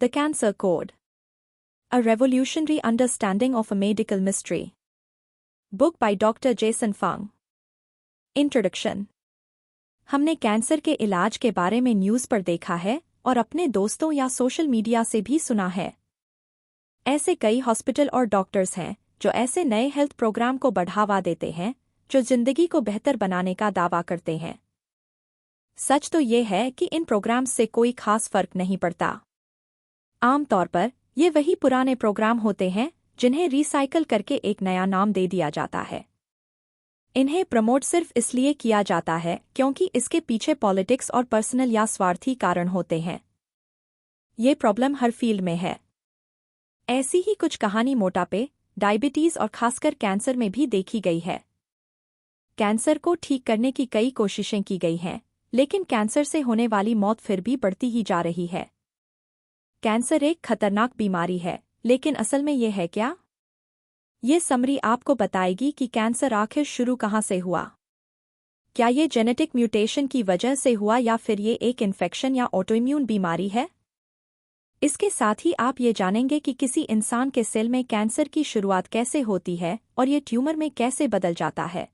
The Cancer Code. A Revolutionary Understanding of a Medical Mystery. Book by Dr. Jason Fung. Introduction. हमने cancer के इलाज के बारे में न्यूज़ पर देखा है और अपने दोस्तों या सोशल मीडिया से भी सुना है। ऐसे कई हॉस्पिटल और डॉक्टर्स हैं जो ऐसे नए हेल्थ प्रोग्राम को बढ़ावा देते हैं जो जिंदगी को बेहतर बनाने का दावा करते हैं। सच तो ये है कि इन प्रोग्राम्स से कोई खास फर्क नहीं पड़ता। आमतौर पर ये वही पुराने प्रोग्राम होते हैं जिन्हें रिसाइकल करके एक नया नाम दे दिया जाता है। इन्हें प्रमोट सिर्फ इसलिए किया जाता है क्योंकि इसके पीछे पॉलिटिक्स और पर्सनल या स्वार्थी कारण होते हैं। ये प्रॉब्लम हर फील्ड में है। ऐसी ही कुछ कहानी मोटापे, डायबिटीज और खासकर कैंसर में भी देखी गई है। कैंसर को ठीक करने की कई कोशिशें की गई हैं, लेकिन कैंसर से होने वाली मौत फिर भी बढ़ती ही जा रही है। कैंसर एक खतरनाक बीमारी है, लेकिन असल में ये है क्या? ये समरी आपको बताएगी कि कैंसर आखिर शुरू कहाँ से हुआ। क्या ये जेनेटिक म्यूटेशन की वजह से हुआ या फिर ये एक इन्फेक्शन या ऑटोइम्यून बीमारी है? इसके साथ ही आप ये जानेंगे कि किसी इंसान के सेल में कैंसर की शुरुआत कैसे होती है और ये ट्यूमर में कैसे बदल जाता है।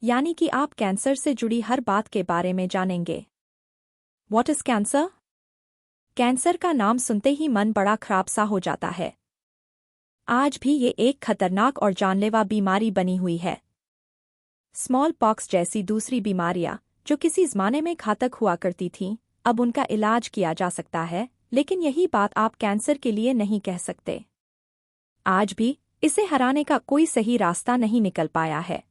यानी कि आप कैंसर से जुड़ी हर बात के बारे में जानेंगे। What is cancer? कैंसर का नाम सुनते ही मन बड़ा खराब सा हो जाता है। आज भी ये एक खतरनाक और जानलेवा बीमारी बनी हुई है। स्मॉल पॉक्स जैसी दूसरी बीमारियां जो किसी ज़माने में घातक हुआ करती थीं, अब उनका इलाज किया जा सकता है, लेकिन यही बात आप कैंसर के लिए नहीं कह सकते। आज भी इसे हराने का कोई सही रास्ता नहीं निकल पाया है।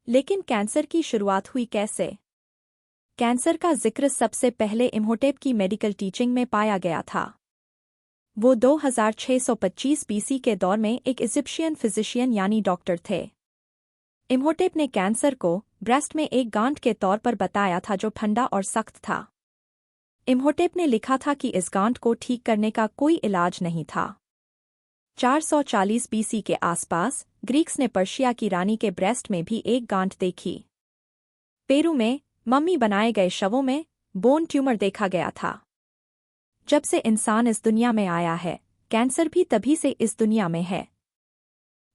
लेकिन कैंसर की शुरुआत हुई कैसे? कैंसर का जिक्र सबसे पहले इम्होटेप की मेडिकल टीचिंग में पाया गया था। वो 2625 बीसी के दौर में एक इजिप्शियन फिजिशियन यानी डॉक्टर थे। इम्होटेप ने कैंसर को ब्रेस्ट में एक गांठ के तौर पर बताया था जो ठंडा और सख्त था। इम्होटेप ने लिखा था कि इस गांठ को ठीक करने का कोई इलाज नहीं था। 440 बीसी के आसपास ग्रीक्स ने पर्शिया की रानी के ब्रेस्ट में भी एक गांठ देखी। पेरू में मम्मी बनाए गए शवों में बोन ट्यूमर देखा गया था। जब से इंसान इस दुनिया में आया है, कैंसर भी तभी से इस दुनिया में है।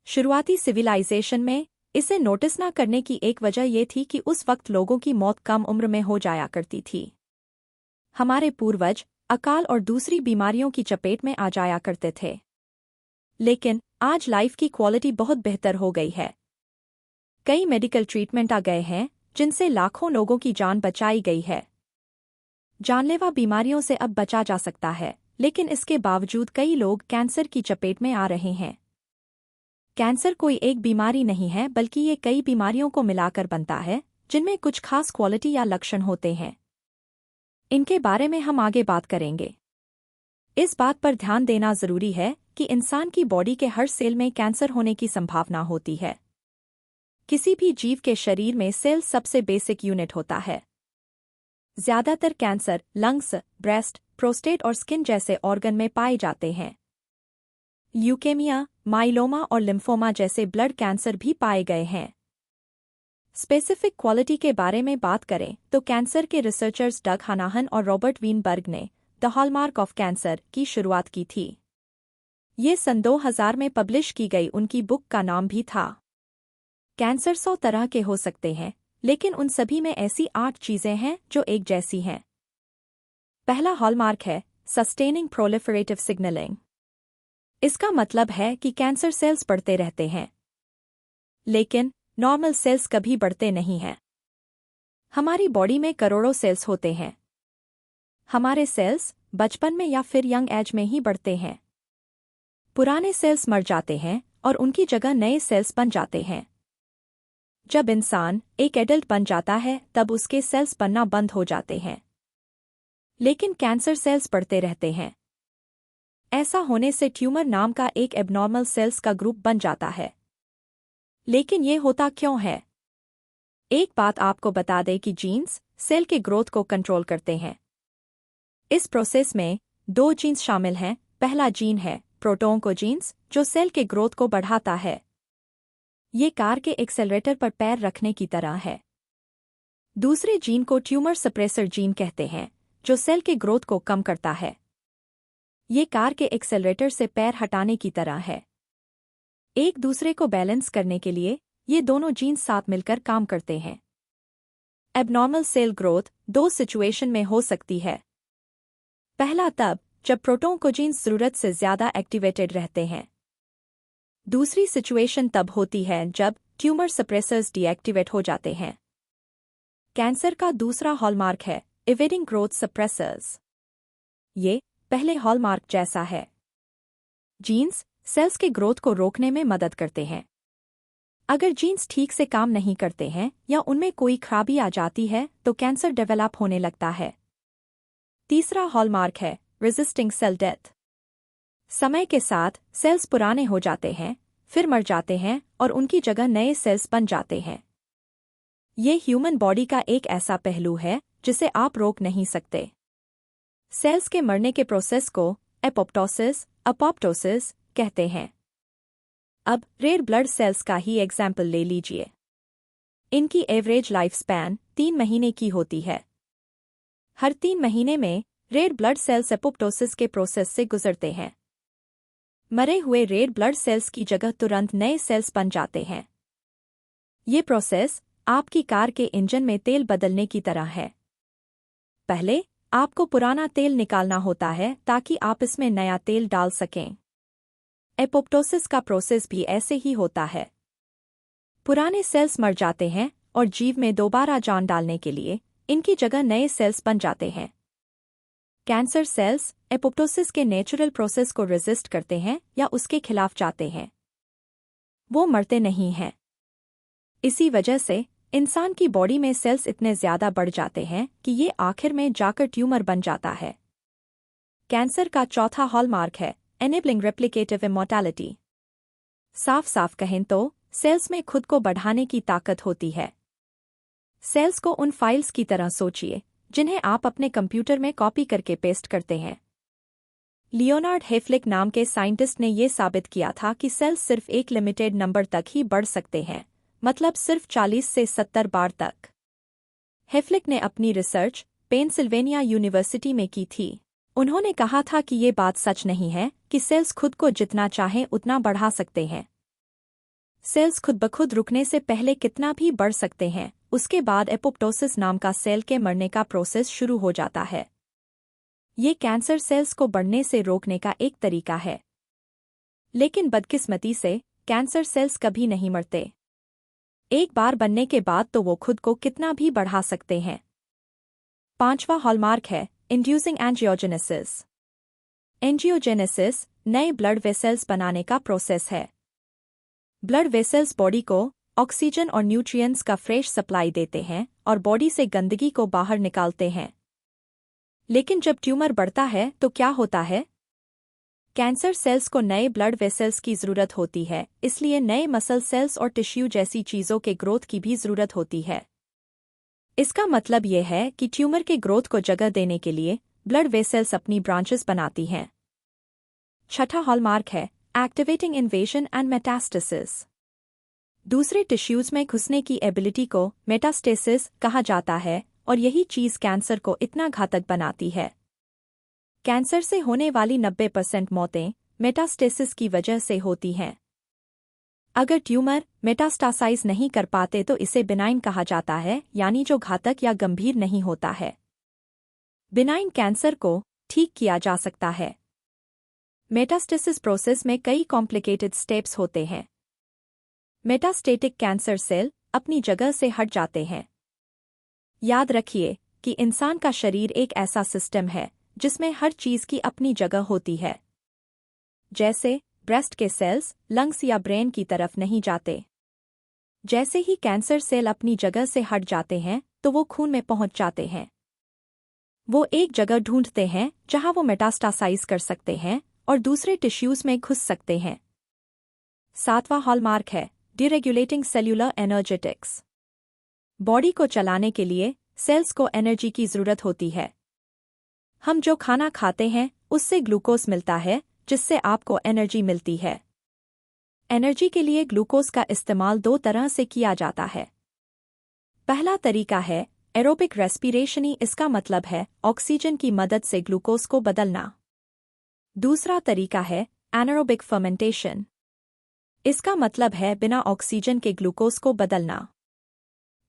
शुरुआती सिविलाइजेशन में इसे नोटिस न करने की एक वजह यह थी कि उस वक्त लोगों की मौत कम उम्र में हो जाया करती थी। हमारे पूर्वज अकाल और दूसरी बीमारियों की चपेट में आ जाया करते थे। लेकिन आज लाइफ की क्वालिटी बहुत बेहतर हो गई है। कई मेडिकल ट्रीटमेंट आ गए हैं जिनसे लाखों लोगों की जान बचाई गई है। जानलेवा बीमारियों से अब बचा जा सकता है, लेकिन इसके बावजूद कई लोग कैंसर की चपेट में आ रहे हैं। कैंसर कोई एक बीमारी नहीं है, बल्कि ये कई बीमारियों को मिलाकर बनता है जिनमें कुछ खास क्वालिटी या लक्षण होते हैं। इनके बारे में हम आगे बात करेंगे। इस बात पर ध्यान देना जरूरी है कि इंसान की बॉडी के हर सेल में कैंसर होने की संभावना होती है। किसी भी जीव के शरीर में सेल सबसे बेसिक यूनिट होता है। ज्यादातर कैंसर लंग्स, ब्रेस्ट, प्रोस्टेट और स्किन जैसे ऑर्गन में पाए जाते हैं। ल्यूकेमिया, माइलोमा और लिम्फोमा जैसे ब्लड कैंसर भी पाए गए हैं। स्पेसिफिक क्वालिटी के बारे में बात करें तो कैंसर के रिसर्चर्स डग हानाहन और रॉबर्ट वीनबर्ग ने द हॉलमार्क ऑफ कैंसर की शुरुआत की थी। ये सन 2000 में पब्लिश की गई उनकी बुक का नाम भी था। कैंसर 100 तरह के हो सकते हैं, लेकिन उन सभी में ऐसी 8 चीजें हैं जो एक जैसी हैं। पहला हॉलमार्क है सस्टेनिंग प्रोलिफरेटिव सिग्नलिंग। इसका मतलब है कि कैंसर सेल्स बढ़ते रहते हैं, लेकिन नॉर्मल सेल्स कभी बढ़ते नहीं हैं। हमारी बॉडी में करोड़ों सेल्स होते हैं। हमारे सेल्स बचपन में या फिर यंग एज में ही बढ़ते हैं। पुराने सेल्स मर जाते हैं और उनकी जगह नए सेल्स बन जाते हैं। जब इंसान एक एडल्ट बन जाता है तब उसके सेल्स बनना बंद हो जाते हैं, लेकिन कैंसर सेल्स बढ़ते रहते हैं। ऐसा होने से ट्यूमर नाम का एक एबनॉर्मल सेल्स का ग्रुप बन जाता है। लेकिन ये होता क्यों है? एक बात आपको बता दें कि जीन्स सेल के ग्रोथ को कंट्रोल करते हैं। इस प्रोसेस में 2 जीन्स शामिल हैं। पहला जीन है प्रोटोन्कोजीन्स जो सेल के ग्रोथ को बढ़ाता है। ये कार के एक्सेलरेटर पर पैर रखने की तरह है। दूसरे जीन को ट्यूमर सप्रेसर जीन कहते हैं जो सेल के ग्रोथ को कम करता है। ये कार के एक्सेलरेटर से पैर हटाने की तरह है। एक दूसरे को बैलेंस करने के लिए ये दोनों जीन्स साथ मिलकर काम करते हैं। एबनॉर्मल सेल ग्रोथ दो सिचुएशन में हो सकती है। पहला तब जब प्रोटॉन को जीन्स जरूरत से ज्यादा एक्टिवेटेड रहते हैं। दूसरी सिचुएशन तब होती है जब ट्यूमर सप्रेसर्स डीएक्टिवेट हो जाते हैं। कैंसर का दूसरा हॉलमार्क है इवेडिंग ग्रोथ सप्रेसर्स। ये पहले हॉलमार्क जैसा है। जीन्स सेल्स के ग्रोथ को रोकने में मदद करते हैं। अगर जीन्स ठीक से काम नहीं करते हैं या उनमें कोई खराबी आ जाती है तो कैंसर डेवलप होने लगता है। तीसरा हॉलमार्क है रेजिस्टिंग सेल डेथ। समय के साथ सेल्स पुराने हो जाते हैं, फिर मर जाते हैं और उनकी जगह नए सेल्स बन जाते हैं। ये ह्यूमन बॉडी का एक ऐसा पहलू है जिसे आप रोक नहीं सकते। सेल्स के मरने के प्रोसेस को अपोप्टोसिस कहते हैं। अब रेड ब्लड सेल्स का ही एग्जाम्पल ले लीजिए। इनकी एवरेज लाइफ स्पैन 3 महीने की होती है। हर 3 महीने में रेड ब्लड सेल्स एपोप्टोसिस के प्रोसेस से गुजरते हैं। मरे हुए रेड ब्लड सेल्स की जगह तुरंत नए सेल्स बन जाते हैं। ये प्रोसेस आपकी कार के इंजन में तेल बदलने की तरह है। पहले आपको पुराना तेल निकालना होता है ताकि आप इसमें नया तेल डाल सकें। एपोप्टोसिस का प्रोसेस भी ऐसे ही होता है। पुराने सेल्स मर जाते हैं और जीव में दोबारा जान डालने के लिए इनकी जगह नए सेल्स बन जाते हैं। कैंसर सेल्स एपोप्टोसिस के नेचुरल प्रोसेस को रेजिस्ट करते हैं या उसके खिलाफ जाते हैं। वो मरते नहीं हैं। इसी वजह से इंसान की बॉडी में सेल्स इतने ज्यादा बढ़ जाते हैं कि ये आखिर में जाकर ट्यूमर बन जाता है। कैंसर का चौथा हॉलमार्क है एनेबलिंग रेप्लिकेटिव इमॉर्टैलिटी। साफ साफ कहें तो सेल्स में खुद को बढ़ाने की ताकत होती है। सेल्स को उन फाइल्स की तरह सोचिए जिन्हें आप अपने कंप्यूटर में कॉपी करके पेस्ट करते हैं। लियोनार्ड हेफ्लिक नाम के साइंटिस्ट ने यह साबित किया था कि सेल्स सिर्फ एक लिमिटेड नंबर तक ही बढ़ सकते हैं, मतलब सिर्फ 40 से 70 बार तक। हेफ्लिक ने अपनी रिसर्च पेंसिल्वेनिया यूनिवर्सिटी में की थी। उन्होंने कहा था कि ये बात सच नहीं है कि सेल्स खुद को जितना चाहें उतना बढ़ा सकते हैं। सेल्स खुद ब खुद रुकने से पहले कितना भी बढ़ सकते हैं, उसके बाद एपोप्टोसिस नाम का सेल के मरने का प्रोसेस शुरू हो जाता है। ये कैंसर सेल्स को बढ़ने से रोकने का एक तरीका है। लेकिन बदकिस्मती से कैंसर सेल्स कभी नहीं मरते। एक बार बनने के बाद तो वो खुद को कितना भी बढ़ा सकते हैं। पांचवा हॉलमार्क है इंड्यूसिंग एंजियोजेनेसिस। एंजियोजेनेसिस नए ब्लड वेसल्स बनाने का प्रोसेस है। ब्लड वेसल्स बॉडी को ऑक्सीजन और न्यूट्रिएंट्स का फ्रेश सप्लाई देते हैं और बॉडी से गंदगी को बाहर निकालते हैं। लेकिन जब ट्यूमर बढ़ता है तो क्या होता है? कैंसर सेल्स को नए ब्लड वेसल्स की जरूरत होती है, इसलिए नए मसल सेल्स और टिश्यू जैसी चीजों के ग्रोथ की भी जरूरत होती है। इसका मतलब यह है कि ट्यूमर के ग्रोथ को जगह देने के लिए ब्लड वेसल्स अपनी ब्रांचेस बनाती हैं। छठा हॉलमार्क है एक्टिवेटिंग इन्वेजन एंड मेटास्टेसिस। दूसरे टिश्यूज में घुसने की एबिलिटी को मेटास्टेसिस कहा जाता है और यही चीज कैंसर को इतना घातक बनाती है। कैंसर से होने वाली 90% मौतें मेटास्टेसिस की वजह से होती हैं। अगर ट्यूमर मेटास्टासाइज नहीं कर पाते तो इसे बिनाइन कहा जाता है, यानी जो घातक या गंभीर नहीं होता है। बिनाइन कैंसर को ठीक किया जा सकता है। मेटास्टेसिस प्रोसेस में कई कॉम्प्लिकेटेड स्टेप्स होते हैं। मेटास्टेटिक कैंसर सेल अपनी जगह से हट जाते हैं। याद रखिए कि इंसान का शरीर एक ऐसा सिस्टम है जिसमें हर चीज की अपनी जगह होती है। जैसे ब्रेस्ट के सेल्स लंग्स या ब्रेन की तरफ नहीं जाते। जैसे ही कैंसर सेल अपनी जगह से हट जाते हैं तो वो खून में पहुंच जाते हैं। वो एक जगह ढूंढते हैं जहां वो मेटास्टासाइज कर सकते हैं और दूसरे टिश्यूज में घुस सकते हैं। सातवां हॉलमार्क है डिरेगुलेटिंग सेल्यूलर एनर्जेटिक्स। बॉडी को चलाने के लिए सेल्स को एनर्जी की जरूरत होती है। हम जो खाना खाते हैं उससे ग्लूकोज मिलता है, जिससे आपको एनर्जी मिलती है। एनर्जी के लिए ग्लूकोज का इस्तेमाल 2 तरह से किया जाता है। पहला तरीका है एरोबिक रेस्पिरेशनी। इसका मतलब है ऑक्सीजन की मदद से ग्लूकोज को बदलना। दूसरा तरीका है एनारोबिक फर्मेंटेशन। इसका मतलब है बिना ऑक्सीजन के ग्लूकोज को बदलना।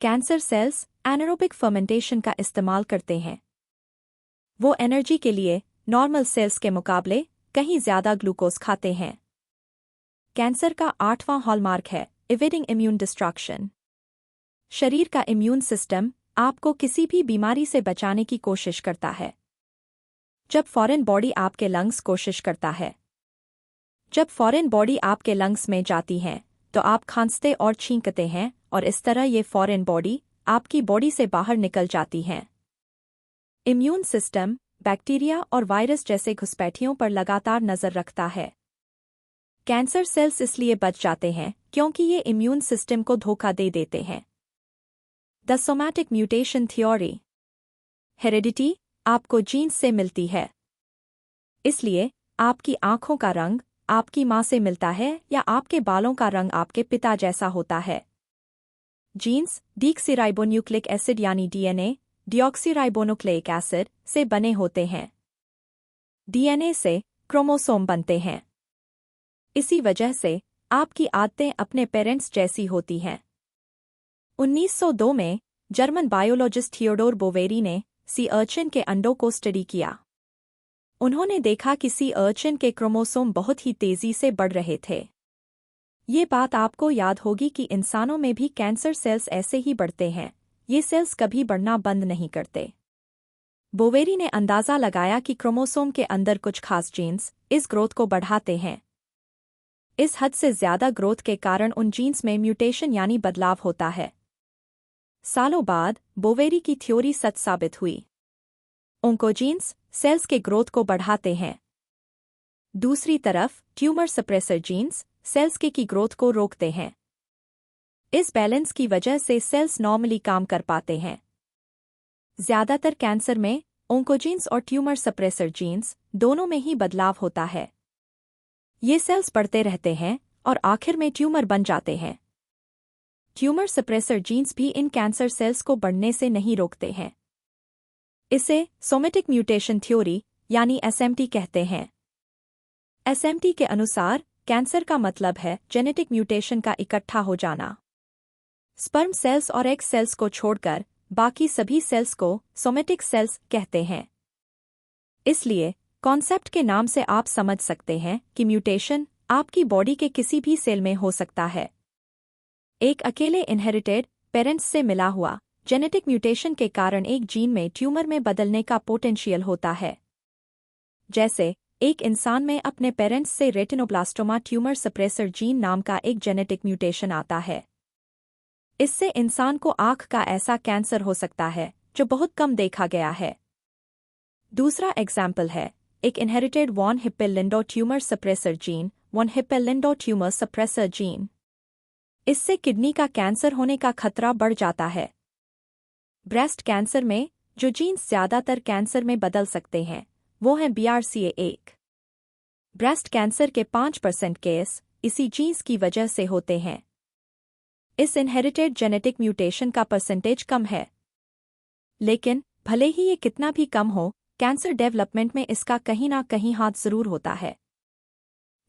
कैंसर सेल्स एनारोबिक फर्मेंटेशन का इस्तेमाल करते हैं। वो एनर्जी के लिए नॉर्मल सेल्स के मुकाबले कहीं ज्यादा ग्लूकोज खाते हैं। कैंसर का 8वां हॉलमार्क है इवेडिंग इम्यून डिस्ट्रक्शन। शरीर का इम्यून सिस्टम आपको किसी भी बीमारी से बचाने की कोशिश करता है। जब फॉरेन बॉडी आपके लंग्स कोशिश करता है। जब फॉरेन बॉडी आपके लंग्स में जाती है तो आप खांसते और छींकते हैं और इस तरह ये फॉरेन बॉडी आपकी बॉडी से बाहर निकल जाती हैं। इम्यून सिस्टम बैक्टीरिया और वायरस जैसे घुसपैठियों पर लगातार नजर रखता है। कैंसर सेल्स इसलिए बच जाते हैं क्योंकि ये इम्यून सिस्टम को धोखा दे देते हैं। The somatic mutation theory. Heredity आपको जीन्स से मिलती है। इसलिए आपकी आंखों का रंग आपकी मां से मिलता है या आपके बालों का रंग आपके पिता जैसा होता है। जीन्स डीऑक्सीराइबोन्यूक्लिक एसिड यानी डीएनए डीऑक्सीराइबोन्यूक्लिक एसिड से बने होते हैं। डीएनए से क्रोमोसोम बनते हैं। इसी वजह से आपकी आदतें अपने पेरेंट्स जैसी होती हैं। 1902 में जर्मन बायोलॉजिस्ट थियोडोर बोवेरी ने सी अर्चिन के अंडों को स्टडी किया। उन्होंने देखा कि सी अर्चिन के क्रोमोसोम बहुत ही तेजी से बढ़ रहे थे। ये बात आपको याद होगी कि इंसानों में भी कैंसर सेल्स ऐसे ही बढ़ते हैं। ये सेल्स कभी बढ़ना बंद नहीं करते। बोवेरी ने अंदाजा लगाया कि क्रोमोसोम के अंदर कुछ खास जीन्स इस ग्रोथ को बढ़ाते हैं। इस हद से ज्यादा ग्रोथ के कारण उन जीन्स में म्यूटेशन यानी बदलाव होता है। सालों बाद बोवेरी की थ्योरी सच साबित हुई। ओंकोजीन्स सेल्स के ग्रोथ को बढ़ाते हैं। दूसरी तरफ ट्यूमर सप्रेसर जीन्स सेल्स की ग्रोथ को रोकते हैं। इस बैलेंस की वजह से सेल्स नॉर्मली काम कर पाते हैं। ज्यादातर कैंसर में ओंकोजीन्स और ट्यूमर सप्रेसर जीन्स दोनों में ही बदलाव होता है। ये सेल्स बढ़ते रहते हैं और आखिर में ट्यूमर बन जाते हैं। ट्यूमर सप्रेसर जीन्स भी इन कैंसर सेल्स को बढ़ने से नहीं रोकते हैं। इसे सोमैटिक म्यूटेशन थ्योरी यानी एसएमटी कहते हैं। एसएमटी के अनुसार कैंसर का मतलब है जेनेटिक म्यूटेशन का इकट्ठा हो जाना। स्पर्म सेल्स और एग सेल्स को छोड़कर बाकी सभी सेल्स को सोमैटिक सेल्स कहते हैं। इसलिए कॉन्सेप्ट के नाम से आप समझ सकते हैं कि म्यूटेशन आपकी बॉडी के किसी भी सेल में हो सकता है। एक अकेले इनहेरिटेड पेरेंट्स से मिला हुआ जेनेटिक म्यूटेशन के कारण एक जीन में ट्यूमर में बदलने का पोटेंशियल होता है। जैसे एक इंसान में अपने पेरेंट्स से रेटिनोब्लास्टोमा ट्यूमर सप्रेसर जीन नाम का एक जेनेटिक म्यूटेशन आता है। इससे इंसान को आंख का ऐसा कैंसर हो सकता है जो बहुत कम देखा गया है। दूसरा एग्जाम्पल है एक inherited von Hippel Lindau tumour suppressor gene von Hippel Lindau tumour suppressor gene. इससे किडनी का कैंसर होने का खतरा बढ़ जाता है। ब्रेस्ट कैंसर में जो जीन्स ज्यादातर कैंसर में बदल सकते हैं वो हैं BRCA1। ब्रेस्ट कैंसर के 5% केस इसी जीन्स की वजह से होते हैं। इस इनहेरिटेड जेनेटिक म्यूटेशन का परसेंटेज कम है, लेकिन भले ही ये कितना भी कम हो, कैंसर डेवलपमेंट में इसका कहीं ना कहीं हाथ जरूर होता है।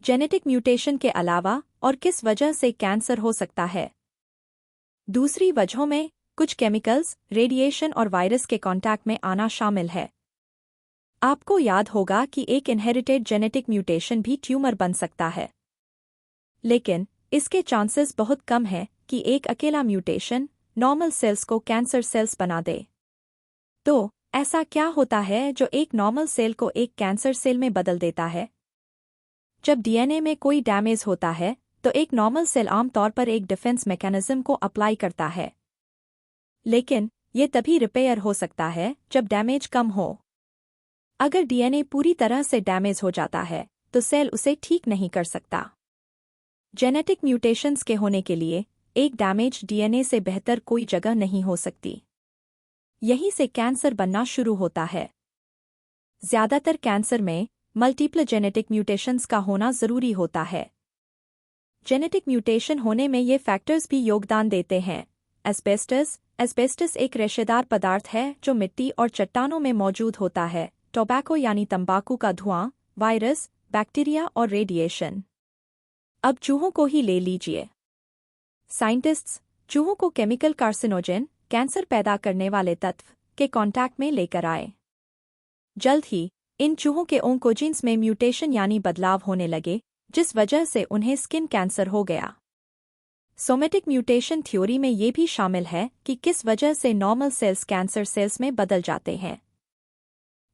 जेनेटिक म्यूटेशन के अलावा और किस वजह से कैंसर हो सकता है? दूसरी वजहों में कुछ केमिकल्स, रेडिएशन और वायरस के कांटेक्ट में आना शामिल है। आपको याद होगा कि एक इनहेरिटेड जेनेटिक म्यूटेशन भी ट्यूमर बन सकता है, लेकिन इसके चांसेस बहुत कम है कि एक अकेला म्यूटेशन नॉर्मल सेल्स को कैंसर सेल्स बना दे। तो ऐसा क्या होता है जो एक नॉर्मल सेल को एक कैंसर सेल में बदल देता है? जब डीएनए में कोई डैमेज होता है तो एक नॉर्मल सेल आमतौर पर एक डिफेंस मैकेनिज्म को अप्लाई करता है, लेकिन ये तभी रिपेयर हो सकता है जब डैमेज कम हो। अगर डीएनए पूरी तरह से डैमेज हो जाता है तो सेल उसे ठीक नहीं कर सकता। जेनेटिक म्यूटेशंस के होने के लिए एक डैमेज डीएनए से बेहतर कोई जगह नहीं हो सकती। यहीं से कैंसर बनना शुरू होता है। ज्यादातर कैंसर में मल्टीपल जेनेटिक म्यूटेशंस का होना जरूरी होता है। जेनेटिक म्यूटेशन होने में ये फैक्टर्स भी योगदान देते हैं। एस्बेस्टस एक रेशेदार पदार्थ है जो मिट्टी और चट्टानों में मौजूद होता है। टोबैको यानी तंबाकू का धुआं, वायरस, बैक्टीरिया और रेडिएशन। अब चूहों को ही ले लीजिए। साइंटिस्ट्स चूहों को केमिकल कार्सिनोजेन, कैंसर पैदा करने वाले तत्व के कांटेक्ट में लेकर आए। जल्द ही इन चूहों के ओंकोजीन्स में म्यूटेशन यानी बदलाव होने लगे, जिस वजह से उन्हें स्किन कैंसर हो गया। सोमेटिक म्यूटेशन थ्योरी में ये भी शामिल है कि किस वजह से नॉर्मल सेल्स कैंसर सेल्स में बदल जाते हैं।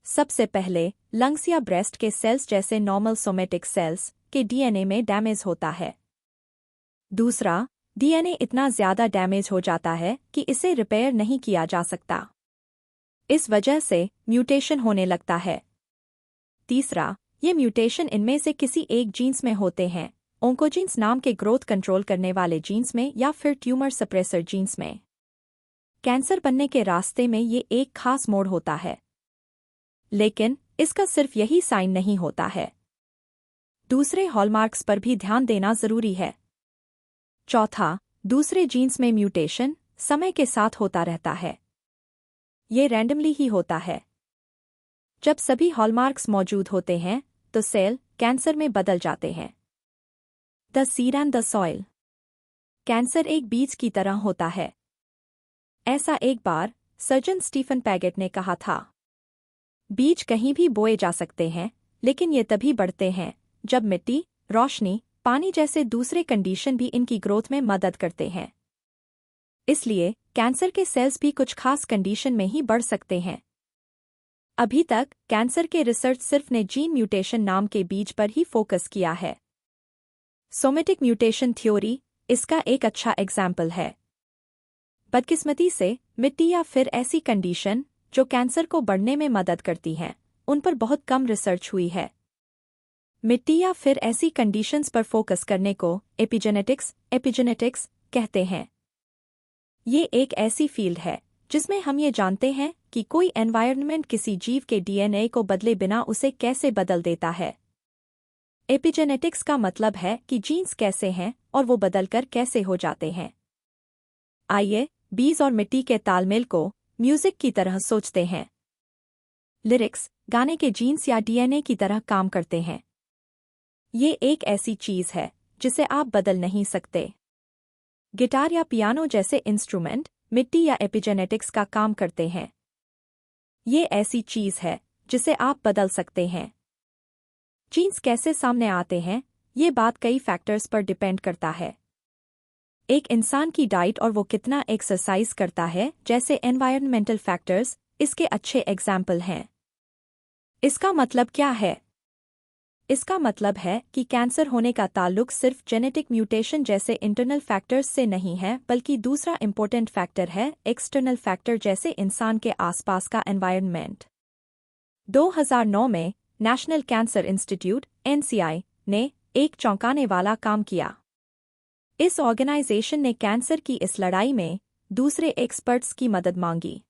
सबसे पहले लंग्स या ब्रेस्ट के सेल्स जैसे नॉर्मल सोमेटिक सेल्स के डीएनए में डैमेज होता है। दूसरा, डीएनए इतना ज्यादा डैमेज हो जाता है कि इसे रिपेयर नहीं किया जा सकता। इस वजह से म्यूटेशन होने लगता है। तीसरा, ये म्यूटेशन इनमें से किसी एक जीन्स में होते हैं, ओंकोजीन्स नाम के ग्रोथ कंट्रोल करने वाले जीन्स में या फिर ट्यूमर सप्रेसर जीन्स में। कैंसर बनने के रास्ते में ये एक खास मोड़ होता है, लेकिन इसका सिर्फ यही साइन नहीं होता है। दूसरे हॉलमार्क्स पर भी ध्यान देना जरूरी है। चौथा, दूसरे जीन्स में म्यूटेशन समय के साथ होता रहता है। ये रैंडमली ही होता है। जब सभी हॉलमार्क्स मौजूद होते हैं तो सेल कैंसर में बदल जाते हैं। The seed and the soil. Cancer एक बीज की तरह होता है। ऐसा एक बार सर्जन स्टीफन पैगेट ने कहा था। बीज कहीं भी बोए जा सकते हैं, लेकिन ये तभी बढ़ते हैं जब मिट्टी, रोशनी, पानी जैसे दूसरे कंडीशन भी इनकी ग्रोथ में मदद करते हैं। इसलिए कैंसर के सेल्स भी कुछ खास कंडीशन में ही बढ़ सकते हैं। अभी तक कैंसर के रिसर्च सिर्फ ने जीन म्यूटेशन नाम के बीज पर ही फोकस किया है। सोमेटिक म्यूटेशन थ्योरी इसका एक अच्छा एग्जाम्पल है। बदकिस्मती से मिट्टी या फिर ऐसी कंडीशन जो कैंसर को बढ़ने में मदद करती हैं, उन पर बहुत कम रिसर्च हुई है। मिट्टी या फिर ऐसी कंडीशंस पर फोकस करने को एपिजेनेटिक्स कहते हैं। ये एक ऐसी फील्ड है जिसमें हम ये जानते हैं कि कोई एनवायरनमेंट किसी जीव के डीएनए को बदले बिना उसे कैसे बदल देता है। एपिजेनेटिक्स का मतलब है कि जीन्स कैसे हैं और वो बदलकर कैसे हो जाते हैं। आइए बीज और मिट्टी के तालमेल को म्यूजिक की तरह सोचते हैं। लिरिक्स गाने के जीन्स या डीएनए की तरह काम करते हैं। ये एक ऐसी चीज है जिसे आप बदल नहीं सकते। गिटार या पियानो जैसे इंस्ट्रूमेंट मिट्टी या एपिजेनेटिक्स का काम करते हैं। ये ऐसी चीज है जिसे आप बदल सकते हैं। जीन्स कैसे सामने आते हैं, ये बात कई फैक्टर्स पर डिपेंड करता है। एक इंसान की डाइट और वो कितना एक्सरसाइज करता है जैसे एनवायरनमेंटल फैक्टर्स इसके अच्छे एग्जाम्पल हैं। इसका मतलब क्या है? इसका मतलब है कि कैंसर होने का ताल्लुक सिर्फ जेनेटिक म्यूटेशन जैसे इंटरनल फैक्टर्स से नहीं है, बल्कि दूसरा इम्पोर्टेंट फैक्टर है एक्सटर्नल फैक्टर जैसे इंसान के आसपास का एनवायरनमेंट। 2009 में नेशनल कैंसर इंस्टीट्यूट (NCI) ने एक चौंकाने वाला काम किया। इस ऑर्गेनाइजेशन ने कैंसर की इस लड़ाई में दूसरे एक्सपर्ट्स की मदद मांगी।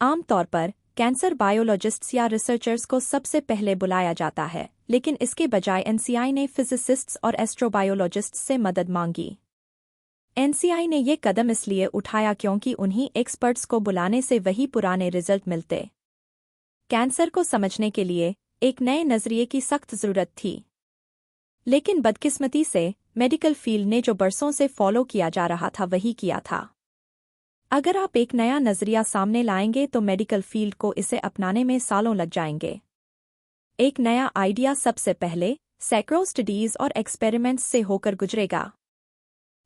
आमतौर पर कैंसर बायोलॉजिस्ट्स या रिसर्चर्स को सबसे पहले बुलाया जाता है, लेकिन इसके बजाय NCI ने फिजिसिस्ट्स और एस्ट्रोबायोलॉजिस्ट्स से मदद मांगी। NCI ने ये कदम इसलिए उठाया क्योंकि उन्हीं एक्सपर्ट्स को बुलाने से वही पुराने रिजल्ट मिलते। कैंसर को समझने के लिए एक नए नजरिए की सख्त जरूरत थी। लेकिन बदकिस्मती से मेडिकल फील्ड ने जो बरसों से फॉलो किया जा रहा था वही किया था। अगर आप एक नया नजरिया सामने लाएंगे तो मेडिकल फील्ड को इसे अपनाने में सालों लग जाएंगे। एक नया आइडिया सबसे पहले सैकड़ों स्टडीज और एक्सपेरिमेंट्स से होकर गुजरेगा।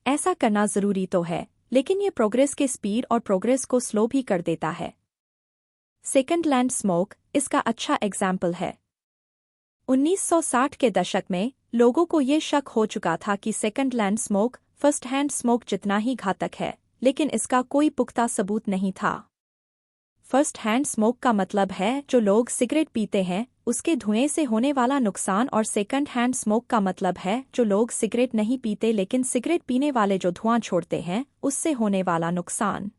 ऐसा करना जरूरी तो है, लेकिन ये प्रोग्रेस के स्पीड और प्रोग्रेस को स्लो भी कर देता है। सेकंड हैंड स्मोक इसका अच्छा एग्जाम्पल है। 1960 के दशक में लोगों को ये शक हो चुका था कि second hand smoke first hand smoke जितना ही घातक है, लेकिन इसका कोई पुख्ता सबूत नहीं था। फर्स्ट हैंड स्मोक का मतलब है जो लोग सिगरेट पीते हैं उसके धुएं से होने वाला नुकसान, और सेकंड हैंड स्मोक का मतलब है जो लोग सिगरेट नहीं पीते लेकिन सिगरेट पीने वाले जो धुआं छोड़ते हैं उससे होने वाला नुकसान।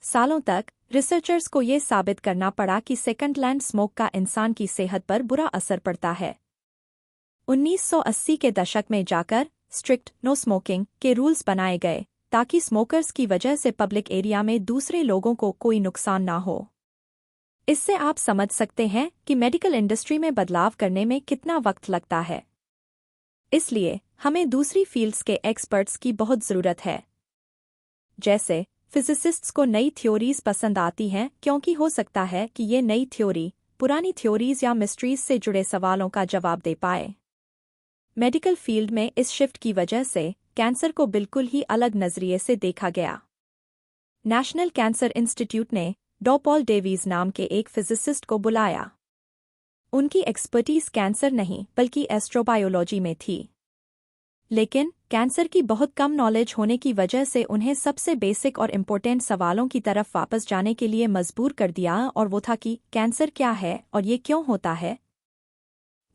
सालों तक रिसर्चर्स को ये साबित करना पड़ा कि सेकंड हैंड स्मोक का इंसान की सेहत पर बुरा असर पड़ता है। 1980 के दशक में जाकर स्ट्रिक्ट नो स्मोकिंग के रूल्स बनाए गए ताकि स्मोकर्स की वजह से पब्लिक एरिया में दूसरे लोगों को कोई नुकसान ना हो। इससे आप समझ सकते हैं कि मेडिकल इंडस्ट्री में बदलाव करने में कितना वक्त लगता है। इसलिए हमें दूसरी फील्ड्स के एक्सपर्ट्स की बहुत ज़रूरत है। जैसे फिजिसिस्ट्स को नई थ्योरीज पसंद आती हैं क्योंकि हो सकता है कि ये नई थ्योरी पुरानी थ्योरीज या मिस्ट्रीज से जुड़े सवालों का जवाब दे पाए। मेडिकल फील्ड में इस शिफ्ट की वजह से कैंसर को बिल्कुल ही अलग नजरिए से देखा गया। नेशनल कैंसर इंस्टीट्यूट ने डॉ पॉल डेवीज नाम के एक फिजिसिस्ट को बुलाया। उनकी एक्सपर्टीज कैंसर नहीं बल्कि एस्ट्रोबायोलॉजी में थी। लेकिन कैंसर की बहुत कम नॉलेज होने की वजह से उन्हें सबसे बेसिक और इम्पोर्टेंट सवालों की तरफ वापस जाने के लिए मजबूर कर दिया, और वो था कि कैंसर क्या है और ये क्यों होता है।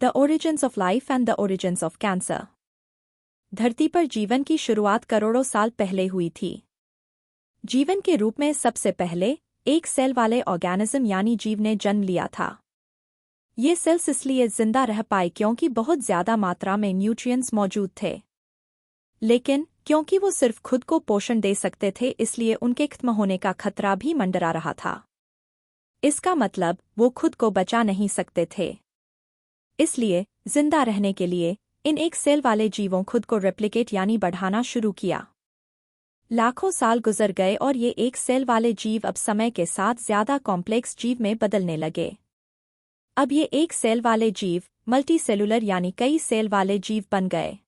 The origins of life and the origins of cancer. धरती पर जीवन की शुरुआत करोड़ों साल पहले हुई थी। जीवन के रूप में सबसे पहले एक सेल वाले ऑर्गेनिज्म यानी जीव ने जन्म लिया था। ये सेल्स इसलिए जिंदा रह पाए क्योंकि बहुत ज्यादा मात्रा में न्यूट्रिएंट्स मौजूद थे। लेकिन क्योंकि वो सिर्फ खुद को पोषण दे सकते थे, इसलिए उनके खत्म होने का खतरा भी मंडरा रहा था। इसका मतलब वो खुद को बचा नहीं सकते थे। इसलिए जिंदा रहने के लिए इन एक सेल वाले जीवों खुद को रेप्लिकेट यानी बढ़ाना शुरू किया। लाखों साल गुजर गए और ये एक सेल वाले जीव अब समय के साथ ज्यादा कॉम्प्लेक्स जीव में बदलने लगे। अब ये एक सेल वाले जीव मल्टीसेलुलर यानी कई सेल वाले जीव बन गए।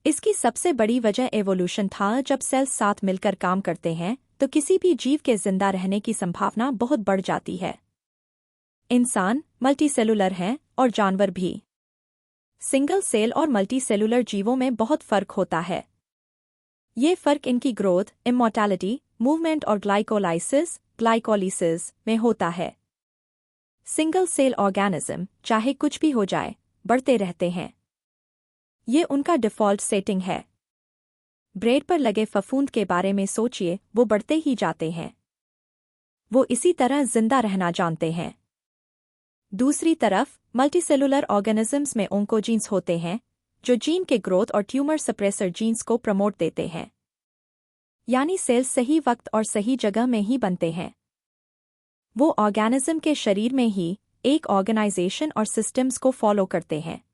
इसकी सबसे बड़ी वजह एवोल्यूशन था। जब सेल्स साथ मिलकर काम करते हैं तो किसी भी जीव के जिंदा रहने की संभावना बहुत बढ़ जाती है। इंसान मल्टीसेलुलर हैं और जानवर भी। सिंगल सेल और मल्टीसेलुलर जीवों में बहुत फर्क होता है। ये फर्क इनकी ग्रोथ, इमॉर्टैलिटी, मूवमेंट और ग्लाइकोलाइसिस में होता है। सिंगल सेल ऑर्गेनिज्म चाहे कुछ भी हो जाए बढ़ते रहते हैं। ये उनका डिफ़ॉल्ट सेटिंग है। ब्रेड पर लगे फफूंद के बारे में सोचिए, वो बढ़ते ही जाते हैं। वो इसी तरह जिंदा रहना जानते हैं। दूसरी तरफ मल्टीसेलुलर ऑर्गेनिजम्स में ओंकोजीन्स होते हैं जो जीन के ग्रोथ और ट्यूमर सप्रेसर जीन्स को प्रमोट देते हैं। यानी सेल्स सही वक्त और सही जगह में ही बनते हैं। वो ऑर्गेनिज्म के शरीर में ही एक ऑर्गेनाइजेशन और सिस्टम्स को फॉलो करते हैं।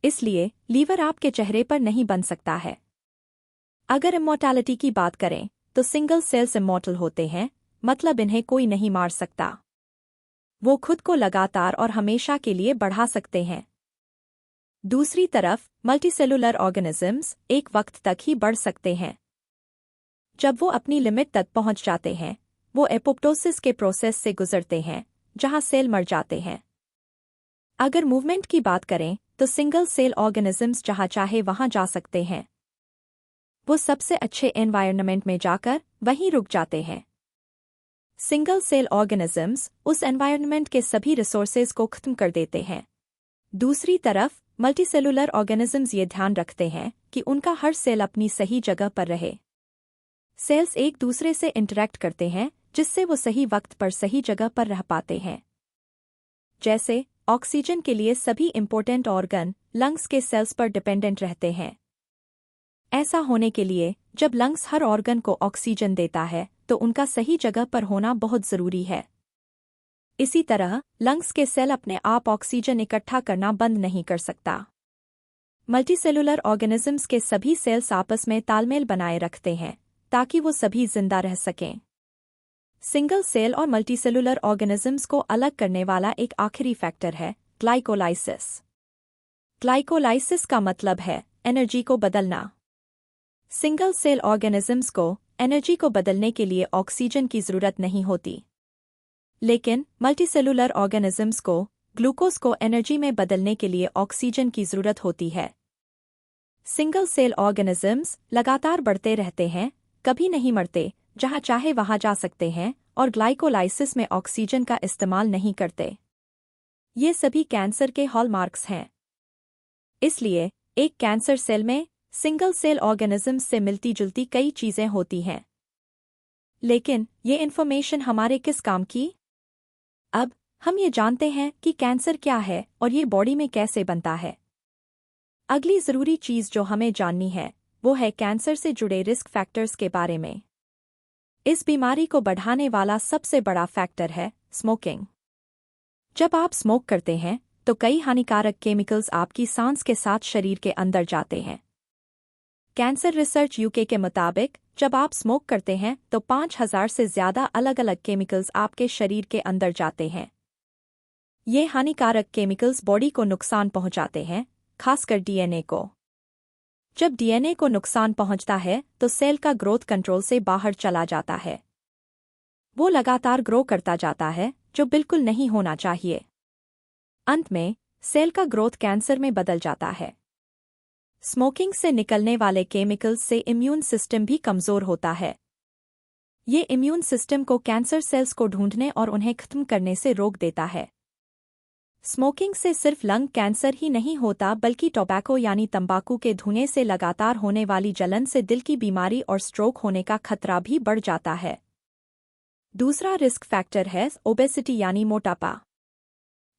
इसलिए लीवर आपके चेहरे पर नहीं बन सकता है। अगर इमॉर्टैलिटी की बात करें तो सिंगल सेल्स इमॉर्टल होते हैं, मतलब इन्हें कोई नहीं मार सकता। वो खुद को लगातार और हमेशा के लिए बढ़ा सकते हैं। दूसरी तरफ मल्टीसेलुलर ऑर्गेनिजम्स एक वक्त तक ही बढ़ सकते हैं। जब वो अपनी लिमिट तक पहुंच जाते हैं वो एपोप्टोसिस के प्रोसेस से गुजरते हैं जहां सेल मर जाते हैं। अगर मूवमेंट की बात करें तो सिंगल सेल ऑर्गेनिजम्स जहां चाहे वहां जा सकते हैं। वो सबसे अच्छे एनवायरनमेंट में जाकर वहीं रुक जाते हैं। सिंगल सेल ऑर्गेनिजम्स उस एनवायरनमेंट के सभी रिसोर्सेज को खत्म कर देते हैं। दूसरी तरफ मल्टीसेलुलर ऑर्गेनिजम्स ये ध्यान रखते हैं कि उनका हर सेल अपनी सही जगह पर रहे। सेल्स एक दूसरे से इंटरैक्ट करते हैं जिससे वो सही वक्त पर सही जगह पर रह पाते हैं। जैसे ऑक्सीजन के लिए सभी इंपॉर्टेंट ऑर्गन लंग्स के सेल्स पर डिपेंडेंट रहते हैं। ऐसा होने के लिए जब लंग्स हर ऑर्गन को ऑक्सीजन देता है तो उनका सही जगह पर होना बहुत जरूरी है। इसी तरह लंग्स के सेल अपने आप ऑक्सीजन इकट्ठा करना बंद नहीं कर सकता। मल्टीसेलुलर ऑर्गेनिजम्स के सभी सेल्स आपस में तालमेल बनाए रखते हैं ताकि वो सभी जिंदा रह सकें। सिंगल सेल और मल्टीसेलुलर ऑर्गेनिजम्स को अलग करने वाला एक आखिरी फैक्टर है ग्लाइकोलाइसिस। ग्लाइकोलाइसिस का मतलब है एनर्जी को बदलना। सिंगल सेल ऑर्गेनिजम्स को एनर्जी को बदलने के लिए ऑक्सीजन की जरूरत नहीं होती, लेकिन मल्टीसेलुलर ऑर्गेनिजम्स को ग्लूकोज को एनर्जी में बदलने के लिए ऑक्सीजन की जरूरत होती है। सिंगल सेल ऑर्गेनिजम्स लगातार बढ़ते रहते हैं, कभी नहीं मरते, जहां चाहे वहां जा सकते हैं और ग्लाइकोलाइसिस में ऑक्सीजन का इस्तेमाल नहीं करते। ये सभी कैंसर के हॉलमार्क्स हैं। इसलिए एक कैंसर सेल में सिंगल सेल ऑर्गेनिजम्स से मिलती जुलती कई चीजें होती हैं। लेकिन ये इन्फॉर्मेशन हमारे किस काम की? अब हम ये जानते हैं कि कैंसर क्या है और ये बॉडी में कैसे बनता है। अगली जरूरी चीज जो हमें जाननी है वो है कैंसर से जुड़े रिस्क फैक्टर्स के बारे में। इस बीमारी को बढ़ाने वाला सबसे बड़ा फैक्टर है स्मोकिंग। जब आप स्मोक करते हैं तो कई हानिकारक केमिकल्स आपकी सांस के साथ शरीर के अंदर जाते हैं। कैंसर रिसर्च यूके के मुताबिक जब आप स्मोक करते हैं तो 5000 से ज़्यादा अलग अलग केमिकल्स आपके शरीर के अंदर जाते हैं। ये हानिकारक केमिकल्स बॉडी को नुकसान पहुंचाते हैं, खासकर डीएनए को। जब डीएनए को नुकसान पहुंचता है तो सेल का ग्रोथ कंट्रोल से बाहर चला जाता है। वो लगातार ग्रो करता जाता है, जो बिल्कुल नहीं होना चाहिए। अंत में सेल का ग्रोथ कैंसर में बदल जाता है। स्मोकिंग से निकलने वाले केमिकल्स से इम्यून सिस्टम भी कमज़ोर होता है। ये इम्यून सिस्टम को कैंसर सेल्स को ढूंढने और उन्हें खत्म करने से रोक देता है। स्मोकिंग से सिर्फ लंग कैंसर ही नहीं होता, बल्कि टोबैको यानी तंबाकू के धुएं से लगातार होने वाली जलन से दिल की बीमारी और स्ट्रोक होने का खतरा भी बढ़ जाता है। दूसरा रिस्क फैक्टर है ओबेसिटी यानी मोटापा।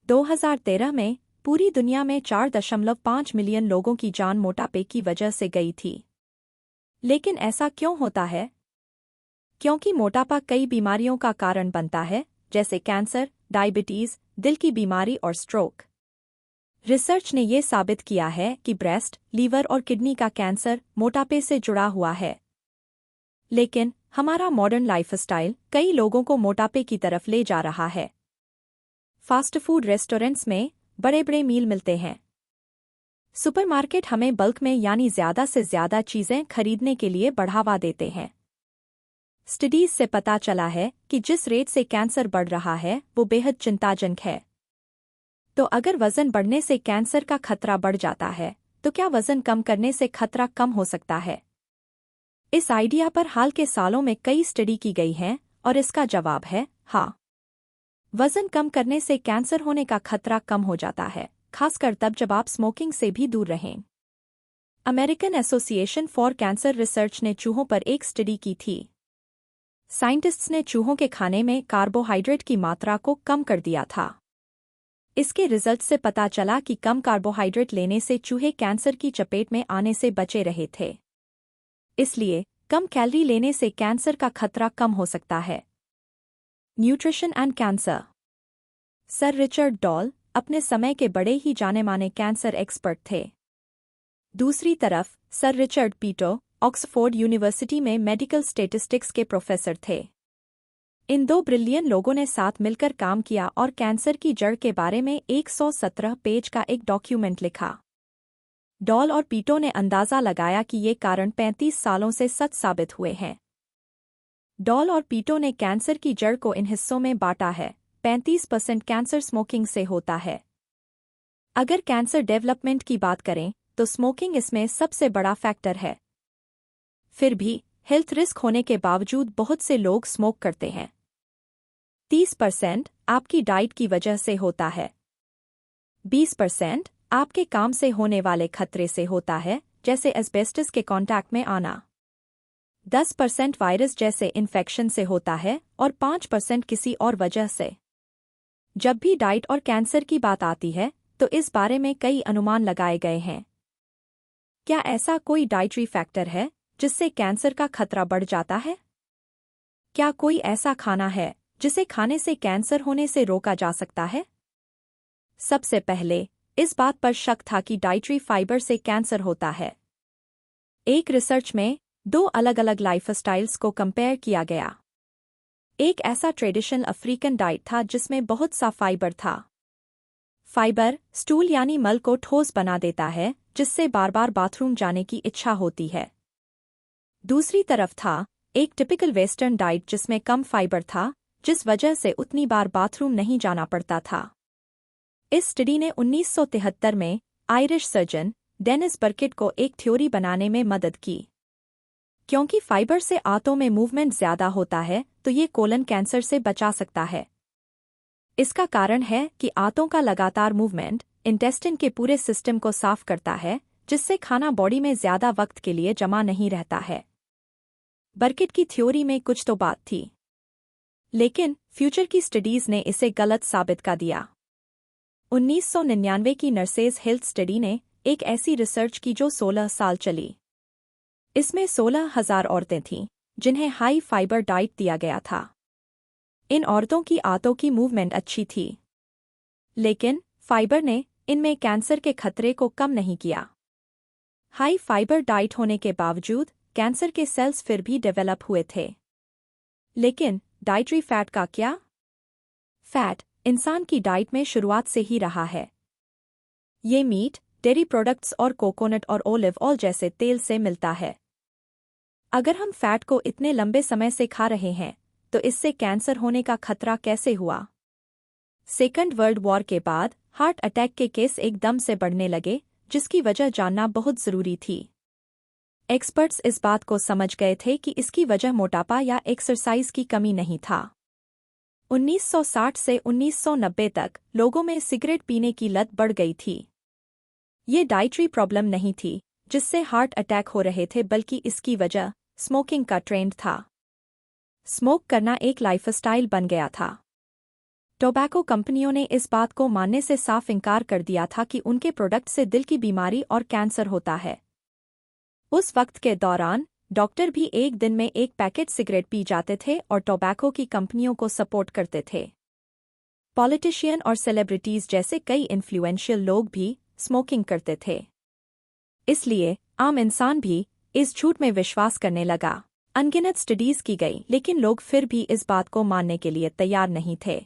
2013 में पूरी दुनिया में 4.5 मिलियन लोगों की जान मोटापे की वजह से गई थी। लेकिन ऐसा क्यों होता है? क्योंकि मोटापा कई बीमारियों का कारण बनता है, जैसे कैंसर, डायबिटीज, दिल की बीमारी और स्ट्रोक। रिसर्च ने ये साबित किया है कि ब्रेस्ट, लीवर और किडनी का कैंसर मोटापे से जुड़ा हुआ है। लेकिन हमारा मॉडर्न लाइफस्टाइल कई लोगों को मोटापे की तरफ ले जा रहा है। फास्ट फूड रेस्टोरेंट्स में बड़े बड़े मील मिलते हैं। सुपरमार्केट हमें बल्क में यानी ज़्यादा से ज़्यादा चीज़ें खरीदने के लिए बढ़ावा देते हैं। स्टडीज से पता चला है कि जिस रेट से कैंसर बढ़ रहा है वो बेहद चिंताजनक है। तो अगर वजन बढ़ने से कैंसर का खतरा बढ़ जाता है तो क्या वजन कम करने से खतरा कम हो सकता है? इस आइडिया पर हाल के सालों में कई स्टडी की गई हैं और इसका जवाब है हाँ। वजन कम करने से कैंसर होने का खतरा कम हो जाता है, खासकर तब जब आप स्मोकिंग से भी दूर रहें। American association for cancer research ने चूहों पर एक स्टडी की थी। साइंटिस्ट्स ने चूहों के खाने में कार्बोहाइड्रेट की मात्रा को कम कर दिया था। इसके रिजल्ट से पता चला कि कम कार्बोहाइड्रेट लेने से चूहे कैंसर की चपेट में आने से बचे रहे थे। इसलिए कम कैलोरी लेने से कैंसर का खतरा कम हो सकता है। Nutrition and cancer. Sir Richard doll अपने समय के बड़े ही जाने माने कैंसर एक्सपर्ट थे। दूसरी तरफ सर रिचर्ड पीटो ऑक्सफोर्ड यूनिवर्सिटी में मेडिकल स्टैटिस्टिक्स के प्रोफेसर थे। इन दो ब्रिलियंट लोगों ने साथ मिलकर काम किया और कैंसर की जड़ के बारे में 117 पेज का एक डॉक्यूमेंट लिखा। डॉल और पीटो ने अंदाजा लगाया कि ये कारण 35 सालों से सच साबित हुए हैं। डॉल और पीटो ने कैंसर की जड़ को इन हिस्सों में बांटा है। 35% कैंसर स्मोकिंग से होता है। अगर कैंसर डेवलपमेंट की बात करें तो स्मोकिंग इसमें सबसे बड़ा फैक्टर है। फिर भी हेल्थ रिस्क होने के बावजूद बहुत से लोग स्मोक करते हैं। 30% आपकी डाइट की वजह से होता है। 20% आपके काम से होने वाले खतरे से होता है, जैसे एस्बेस्टस के कांटेक्ट में आना। 10% वायरस जैसे इन्फेक्शन से होता है और 5% किसी और वजह से। जब भी डाइट और कैंसर की बात आती है तो इस बारे में कई अनुमान लगाए गए हैं। क्या ऐसा कोई डाइटरी फैक्टर है जिससे कैंसर का खतरा बढ़ जाता है? क्या कोई ऐसा खाना है जिसे खाने से कैंसर होने से रोका जा सकता है? सबसे पहले इस बात पर शक था कि डाइटरी फाइबर से कैंसर होता है। एक रिसर्च में 2 अलग-अलग लाइफस्टाइल्स को कंपेयर किया गया। एक ऐसा ट्रेडिशनल अफ्रीकन डाइट था जिसमें बहुत सा फाइबर था। फाइबर स्टूल यानी मल को ठोस बना देता है, जिससे बार बार बाथरूम जाने की इच्छा होती है। दूसरी तरफ था एक टिपिकल वेस्टर्न डाइट जिसमें कम फाइबर था, जिस वजह से उतनी बार बाथरूम नहीं जाना पड़ता था। इस स्टडी ने 1973 में आयरिश सर्जन डेनिस बर्किट को एक थ्योरी बनाने में मदद की। क्योंकि फाइबर से आंतों में मूवमेंट ज्यादा होता है तो ये कोलन कैंसर से बचा सकता है। इसका कारण है कि आंतों का लगातार मूवमेंट इंटेस्टिन के पूरे सिस्टम को साफ करता है, जिससे खाना बॉडी में ज्यादा वक्त के लिए जमा नहीं रहता है। बर्किट की थ्योरी में कुछ तो बात थी, लेकिन फ्यूचर की स्टडीज ने इसे गलत साबित कर दिया। 1999 की नर्सेज हेल्थ स्टडी ने एक ऐसी रिसर्च की जो 16 साल चली। इसमें 16,000 औरतें थीं जिन्हें हाई फाइबर डाइट दिया गया था। इन औरतों की आंतों की मूवमेंट अच्छी थी, लेकिन फाइबर ने इनमें कैंसर के खतरे को कम नहीं किया। हाई फाइबर डाइट होने के बावजूद कैंसर के सेल्स फिर भी डेवलप हुए थे। लेकिन डाइटरी फैट का क्या? फैट इंसान की डाइट में शुरुआत से ही रहा है। ये मीट, डेयरी प्रोडक्ट्स और कोकोनट और ओलिव ऑयल जैसे तेल से मिलता है। अगर हम फैट को इतने लंबे समय से खा रहे हैं, तो इससे कैंसर होने का खतरा कैसे हुआ? सेकंड वर्ल्ड वॉर के बाद हार्ट अटैक के केस एकदम से बढ़ने लगे, जिसकी वजह जानना बहुत जरूरी थी। एक्सपर्ट्स इस बात को समझ गए थे कि इसकी वजह मोटापा या एक्सरसाइज की कमी नहीं था। 1960 से 1990 तक लोगों में सिगरेट पीने की लत बढ़ गई थी। ये डाइटरी प्रॉब्लम नहीं थी जिससे हार्ट अटैक हो रहे थे, बल्कि इसकी वजह स्मोकिंग का ट्रेंड था। स्मोक करना एक लाइफस्टाइल बन गया था। टोबैको कंपनियों ने इस बात को मानने से साफ इनकार कर दिया था कि उनके प्रोडक्ट से दिल की बीमारी और कैंसर होता है। उस वक्त के दौरान डॉक्टर भी एक दिन में एक पैकेट सिगरेट पी जाते थे और टोबैको की कंपनियों को सपोर्ट करते थे। पॉलिटिशियन और सेलिब्रिटीज जैसे कई इन्फ्लुएंशियल लोग भी स्मोकिंग करते थे। इसलिए आम इंसान भी इस झूठ में विश्वास करने लगा। अनगिनत स्टडीज की गई, लेकिन लोग फिर भी इस बात को मानने के लिए तैयार नहीं थे।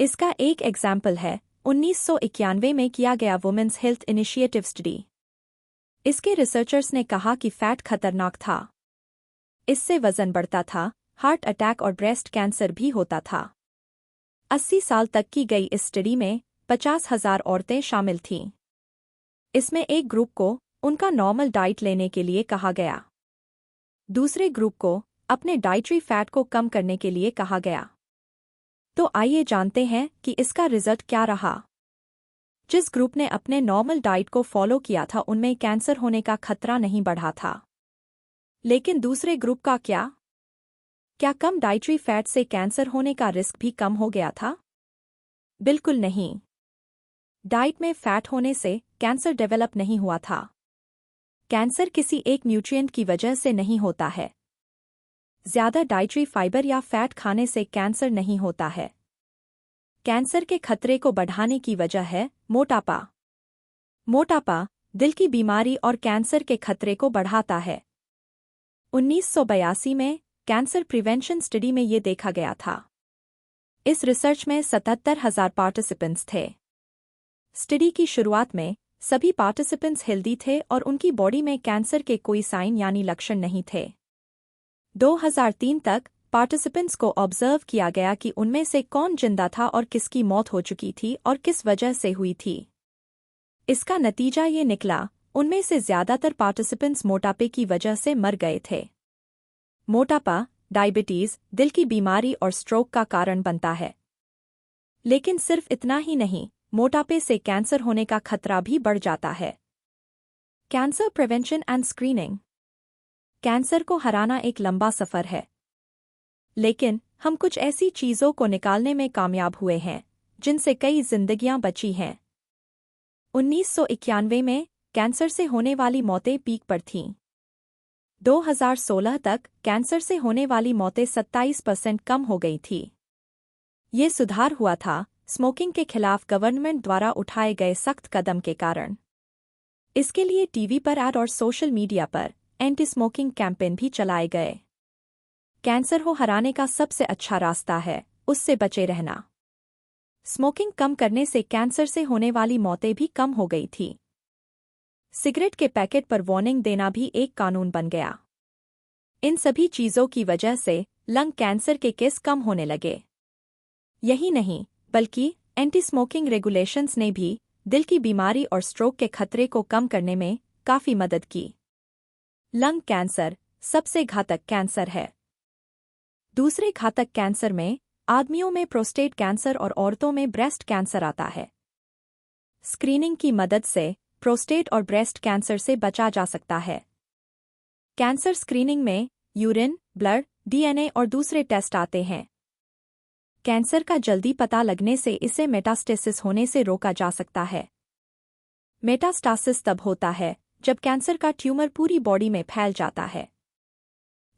इसका एक एग्जाम्पल है 1991 में किया गया वुमेन्स हेल्थ इनिशिएटिव स्टडी। इसके रिसर्चर्स ने कहा कि फैट खतरनाक था। इससे वजन बढ़ता था, हार्ट अटैक और ब्रेस्ट कैंसर भी होता था। 80 साल तक की गई इस स्टडी में 50,000 औरतें शामिल थीं। इसमें एक ग्रुप को उनका नॉर्मल डाइट लेने के लिए कहा गया। दूसरे ग्रुप को अपने डाइटरी फैट को कम करने के लिए कहा गया। तो आइए जानते हैं कि इसका रिजल्ट क्या रहा। जिस ग्रुप ने अपने नॉर्मल डाइट को फॉलो किया था, उनमें कैंसर होने का खतरा नहीं बढ़ा था। लेकिन दूसरे ग्रुप का क्या? क्या कम डाइटरी फैट से कैंसर होने का रिस्क भी कम हो गया था? बिल्कुल नहीं। डाइट में फैट होने से कैंसर डेवलप नहीं हुआ था। कैंसर किसी एक न्यूट्रिएंट की वजह से नहीं होता है। ज्यादा डाइटरी फाइबर या फैट खाने से कैंसर नहीं होता है। कैंसर के खतरे को बढ़ाने की वजह है मोटापा। मोटापा दिल की बीमारी और कैंसर के खतरे को बढ़ाता है। 1982 में कैंसर प्रिवेंशन स्टडी में ये देखा गया था। इस रिसर्च में 77,000 पार्टिसिपेंट्स थे। स्टडी की शुरुआत में सभी पार्टिसिपेंट्स हेल्दी थे और उनकी बॉडी में कैंसर के कोई साइन यानी लक्षण नहीं थे। 2003 तक पार्टिसिपेंट्स को ऑब्जर्व किया गया कि उनमें से कौन जिंदा था और किसकी मौत हो चुकी थी और किस वजह से हुई थी। इसका नतीजा ये निकला, उनमें से ज्यादातर पार्टिसिपेंट्स मोटापे की वजह से मर गए थे। मोटापा डायबिटीज, दिल की बीमारी और स्ट्रोक का कारण बनता है। लेकिन सिर्फ इतना ही नहीं, मोटापे से कैंसर होने का खतरा भी बढ़ जाता है। Cancer prevention and screening. Cancer को हराना एक लंबा सफर है, लेकिन हम कुछ ऐसी चीजों को निकालने में कामयाब हुए हैं जिनसे कई जिंदगियां बची हैं। 1991 में कैंसर से होने वाली मौतें पीक पर थीं। 2016 तक कैंसर से होने वाली मौतें 27% कम हो गई थी। ये सुधार हुआ था स्मोकिंग के खिलाफ गवर्नमेंट द्वारा उठाए गए सख्त कदम के कारण। इसके लिए टीवी पर ऐड और सोशल मीडिया पर एंटी स्मोकिंग कैंपेन भी चलाए गए। कैंसर को हराने का सबसे अच्छा रास्ता है उससे बचे रहना। स्मोकिंग कम करने से कैंसर से होने वाली मौतें भी कम हो गई थी। सिगरेट के पैकेट पर वार्निंग देना भी एक कानून बन गया। इन सभी चीजों की वजह से लंग कैंसर के केस कम होने लगे। यही नहीं, बल्कि एंटी स्मोकिंग रेगुलेशंस ने भी दिल की बीमारी और स्ट्रोक के खतरे को कम करने में काफी मदद की। लंग कैंसर सबसे घातक कैंसर है। दूसरे घातक कैंसर में आदमियों में प्रोस्टेट कैंसर और औरतों में ब्रेस्ट कैंसर आता है। स्क्रीनिंग की मदद से प्रोस्टेट और ब्रेस्ट कैंसर से बचा जा सकता है। कैंसर स्क्रीनिंग में यूरिन, ब्लड, डीएनए और दूसरे टेस्ट आते हैं। कैंसर का जल्दी पता लगने से इसे मेटास्टेसिस होने से रोका जा सकता है। मेटास्टासिस तब होता है जब कैंसर का ट्यूमर पूरी बॉडी में फैल जाता है।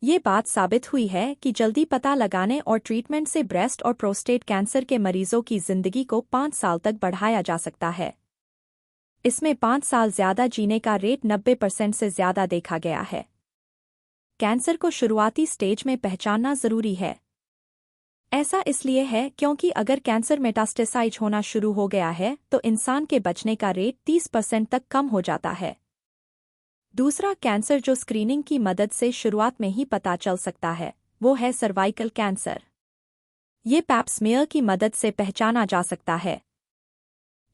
ये बात साबित हुई है कि जल्दी पता लगाने और ट्रीटमेंट से ब्रेस्ट और प्रोस्टेट कैंसर के मरीजों की जिंदगी को 5 साल तक बढ़ाया जा सकता है। इसमें 5 साल ज्यादा जीने का रेट 90% से ज्यादा देखा गया है। कैंसर को शुरुआती स्टेज में पहचानना जरूरी है। ऐसा इसलिए है क्योंकि अगर कैंसर मेटास्टेसाइज होना शुरू हो गया है तो इंसान के बचने का रेट 30% तक कम हो जाता है। दूसरा कैंसर जो स्क्रीनिंग की मदद से शुरुआत में ही पता चल सकता है, वो है सर्वाइकल कैंसर। ये पैप स्मीयर की मदद से पहचाना जा सकता है।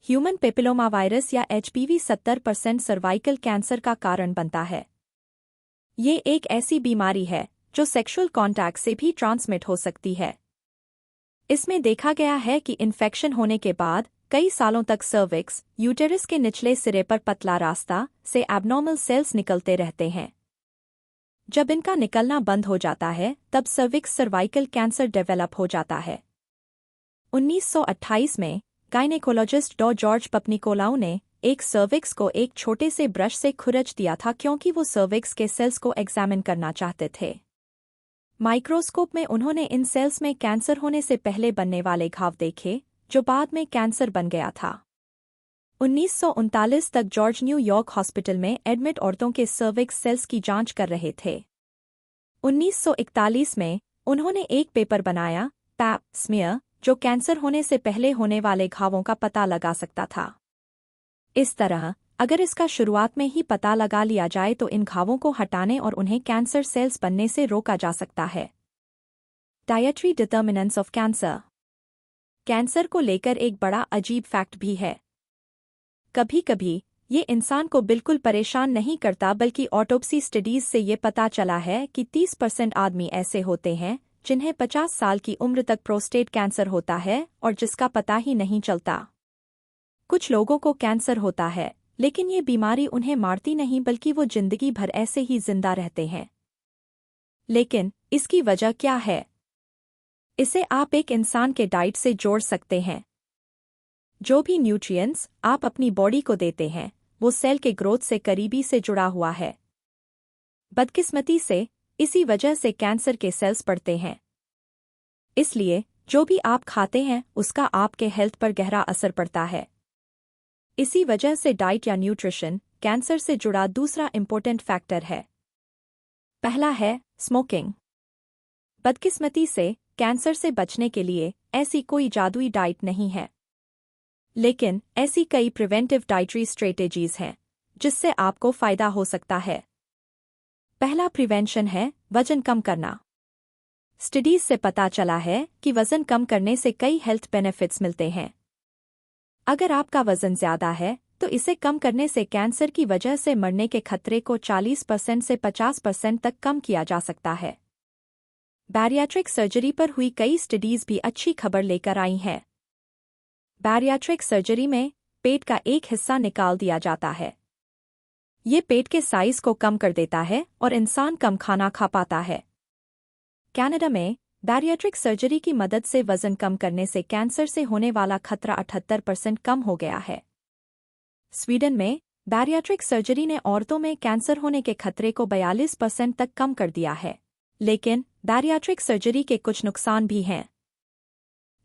ह्यूमन पेपिलोमा वायरस या HPV 70% सर्वाइकल कैंसर का कारण बनता है। ये एक ऐसी बीमारी है जो सेक्सुअल कॉन्टैक्ट से भी ट्रांसमिट हो सकती है। इसमें देखा गया है कि इन्फेक्शन होने के बाद कई सालों तक सर्विक्स, यूटेरस के निचले सिरे पर पतला रास्ता से एबनॉर्मल सेल्स निकलते रहते हैं। जब इनका निकलना बंद हो जाता है तब सर्विक्स सर्वाइकल कैंसर डेवलप हो जाता है। 1928 में गायनेकोलॉजिस्ट डॉ जॉर्ज पपनिकोलाउ ने एक सर्विक्स को एक छोटे से ब्रश से खुरच दिया था क्योंकि वो सर्विक्स के सेल्स को एग्जामिन करना चाहते थे। माइक्रोस्कोप में उन्होंने इन सेल्स में कैंसर होने से पहले बनने वाले घाव देखे, जो बाद में कैंसर बन गया था। 1939 तक जॉर्ज न्यूयॉर्क हॉस्पिटल में एडमिट औरतों के सर्विक्स सेल्स की जांच कर रहे थे। 1941 में उन्होंने एक पेपर बनाया, पैप स्मीयर, जो कैंसर होने से पहले होने वाले घावों का पता लगा सकता था। इस तरह अगर इसका शुरुआत में ही पता लगा लिया जाए तो इन घावों को हटाने और उन्हें कैंसर सेल्स बनने से रोका जा सकता है। Dietary determinants of cancer. Cancer को लेकर एक बड़ा अजीब फैक्ट भी है। कभी-कभी ये इंसान को बिल्कुल परेशान नहीं करता, बल्कि ऑटोप्सी स्टडीज से ये पता चला है कि 30% आदमी ऐसे होते हैं जिन्हें 50 साल की उम्र तक प्रोस्टेट कैंसर होता है और जिसका पता ही नहीं चलता। कुछ लोगों को कैंसर होता है लेकिन ये बीमारी उन्हें मारती नहीं, बल्कि वो जिंदगी भर ऐसे ही जिंदा रहते हैं। लेकिन इसकी वजह क्या है? इसे आप एक इंसान के डाइट से जोड़ सकते हैं। जो भी न्यूट्रिएंट्स आप अपनी बॉडी को देते हैं वो सेल के ग्रोथ से करीबी से जुड़ा हुआ है। बदकिस्मती से इसी वजह से कैंसर के सेल्स बढ़ते हैं। इसलिए जो भी आप खाते हैं उसका आपके हेल्थ पर गहरा असर पड़ता है। इसी वजह से डाइट या न्यूट्रिशन कैंसर से जुड़ा दूसरा इंपॉर्टेंट फैक्टर है। पहला है स्मोकिंग। बदकिस्मती से कैंसर से बचने के लिए ऐसी कोई जादुई डाइट नहीं है, लेकिन ऐसी कई प्रिवेंटिव डाइटरी स्ट्रेटेजीज हैं जिससे आपको फायदा हो सकता है। पहला प्रिवेंशन है वजन कम करना। स्टडीज से पता चला है कि वजन कम करने से कई हेल्थ बेनिफिट्स मिलते हैं। अगर आपका वजन ज्यादा है तो इसे कम करने से कैंसर की वजह से मरने के खतरे को 40% से 50% तक कम किया जा सकता है। बैरियाट्रिक सर्जरी पर हुई कई स्टडीज भी अच्छी खबर लेकर आई हैं। बैरियाट्रिक सर्जरी में पेट का एक हिस्सा निकाल दिया जाता है। ये पेट के साइज को कम कर देता है और इंसान कम खाना खा पाता है। कनाडा में बैरियाट्रिक सर्जरी की मदद से वजन कम करने से कैंसर से होने वाला खतरा 78% कम हो गया है। स्वीडन में बैरियाट्रिक सर्जरी ने औरतों में कैंसर होने के खतरे को 42% तक कम कर दिया है। लेकिन बैरियाट्रिक सर्जरी के कुछ नुकसान भी हैं।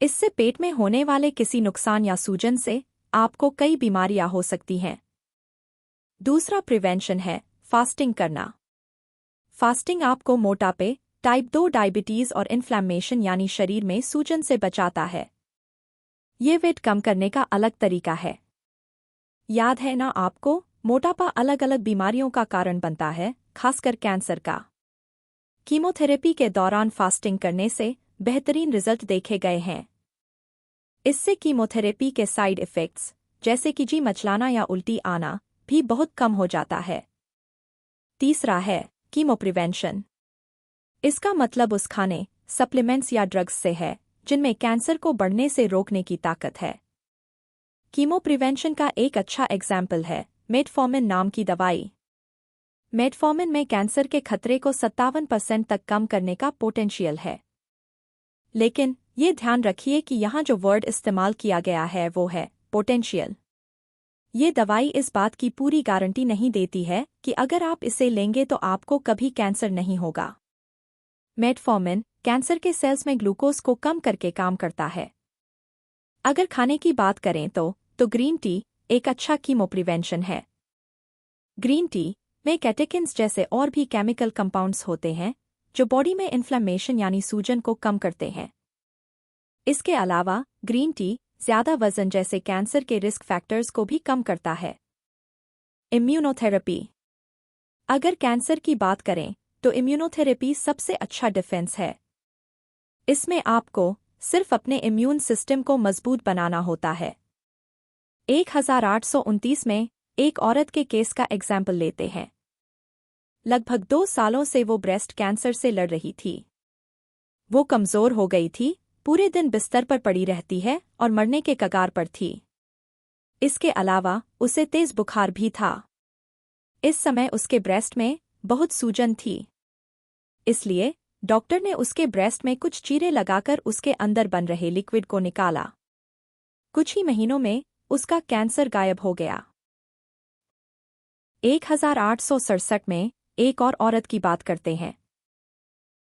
इससे पेट में होने वाले किसी नुकसान या सूजन से आपको कई बीमारियां हो सकती हैं। दूसरा प्रिवेंशन है फास्टिंग करना। फास्टिंग आपको मोटापे, टाइप 2 डायबिटीज और इन्फ्लेमेशन यानी शरीर में सूजन से बचाता है। ये वेट कम करने का अलग तरीका है। याद है ना आपको, मोटापा अलग अलग बीमारियों का कारण बनता है, खासकर कैंसर का। कीमोथेरेपी के दौरान फास्टिंग करने से बेहतरीन रिजल्ट देखे गए हैं। इससे कीमोथेरेपी के साइड इफेक्ट्स जैसे कि जी मचलाना या उल्टी आना भी बहुत कम हो जाता है। तीसरा है कीमो प्रिवेंशन। इसका मतलब उस खाने, सप्लीमेंट्स या ड्रग्स से है जिनमें कैंसर को बढ़ने से रोकने की ताकत है। कीमो प्रिवेंशन का एक अच्छा एग्जाम्पल है मेटफॉर्मिन नाम की दवाई। मेटफॉर्मिन में कैंसर के खतरे को 57% तक कम करने का पोटेंशियल है। लेकिन ये ध्यान रखिए कि यहाँ जो वर्ड इस्तेमाल किया गया है वो है पोटेंशियल। ये दवाई इस बात की पूरी गारंटी नहीं देती है कि अगर आप इसे लेंगे तो आपको कभी कैंसर नहीं होगा। मेटफॉर्मिन कैंसर के सेल्स में ग्लूकोज को कम करके काम करता है। अगर खाने की बात करें तो ग्रीन टी एक अच्छा कीमो प्रिवेंशन है। ग्रीन टी में कैटेकिन्स जैसे और भी केमिकल कंपाउंड्स होते हैं जो बॉडी में इन्फ्लेमेशन यानी सूजन को कम करते हैं। इसके अलावा ग्रीन टी ज्यादा वजन जैसे कैंसर के रिस्क फैक्टर्स को भी कम करता है। इम्यूनोथेरेपी। अगर कैंसर की बात करें तो इम्यूनोथेरेपी सबसे अच्छा डिफेंस है। इसमें आपको सिर्फ अपने इम्यून सिस्टम को मजबूत बनाना होता है। 1829 में एक औरत के केस का एग्जाम्पल लेते हैं। लगभग 2 सालों से वो ब्रेस्ट कैंसर से लड़ रही थी। वो कमजोर हो गई थी, पूरे दिन बिस्तर पर पड़ी रहती है और मरने के कगार पर थी। इसके अलावा उसे तेज बुखार भी था। इस समय उसके ब्रेस्ट में बहुत सूजन थी। इसलिए डॉक्टर ने उसके ब्रेस्ट में कुछ चीरे लगाकर उसके अंदर बन रहे लिक्विड को निकाला। कुछ ही महीनों में उसका कैंसर गायब हो गया। 1867 में एक और औरत की बात करते हैं।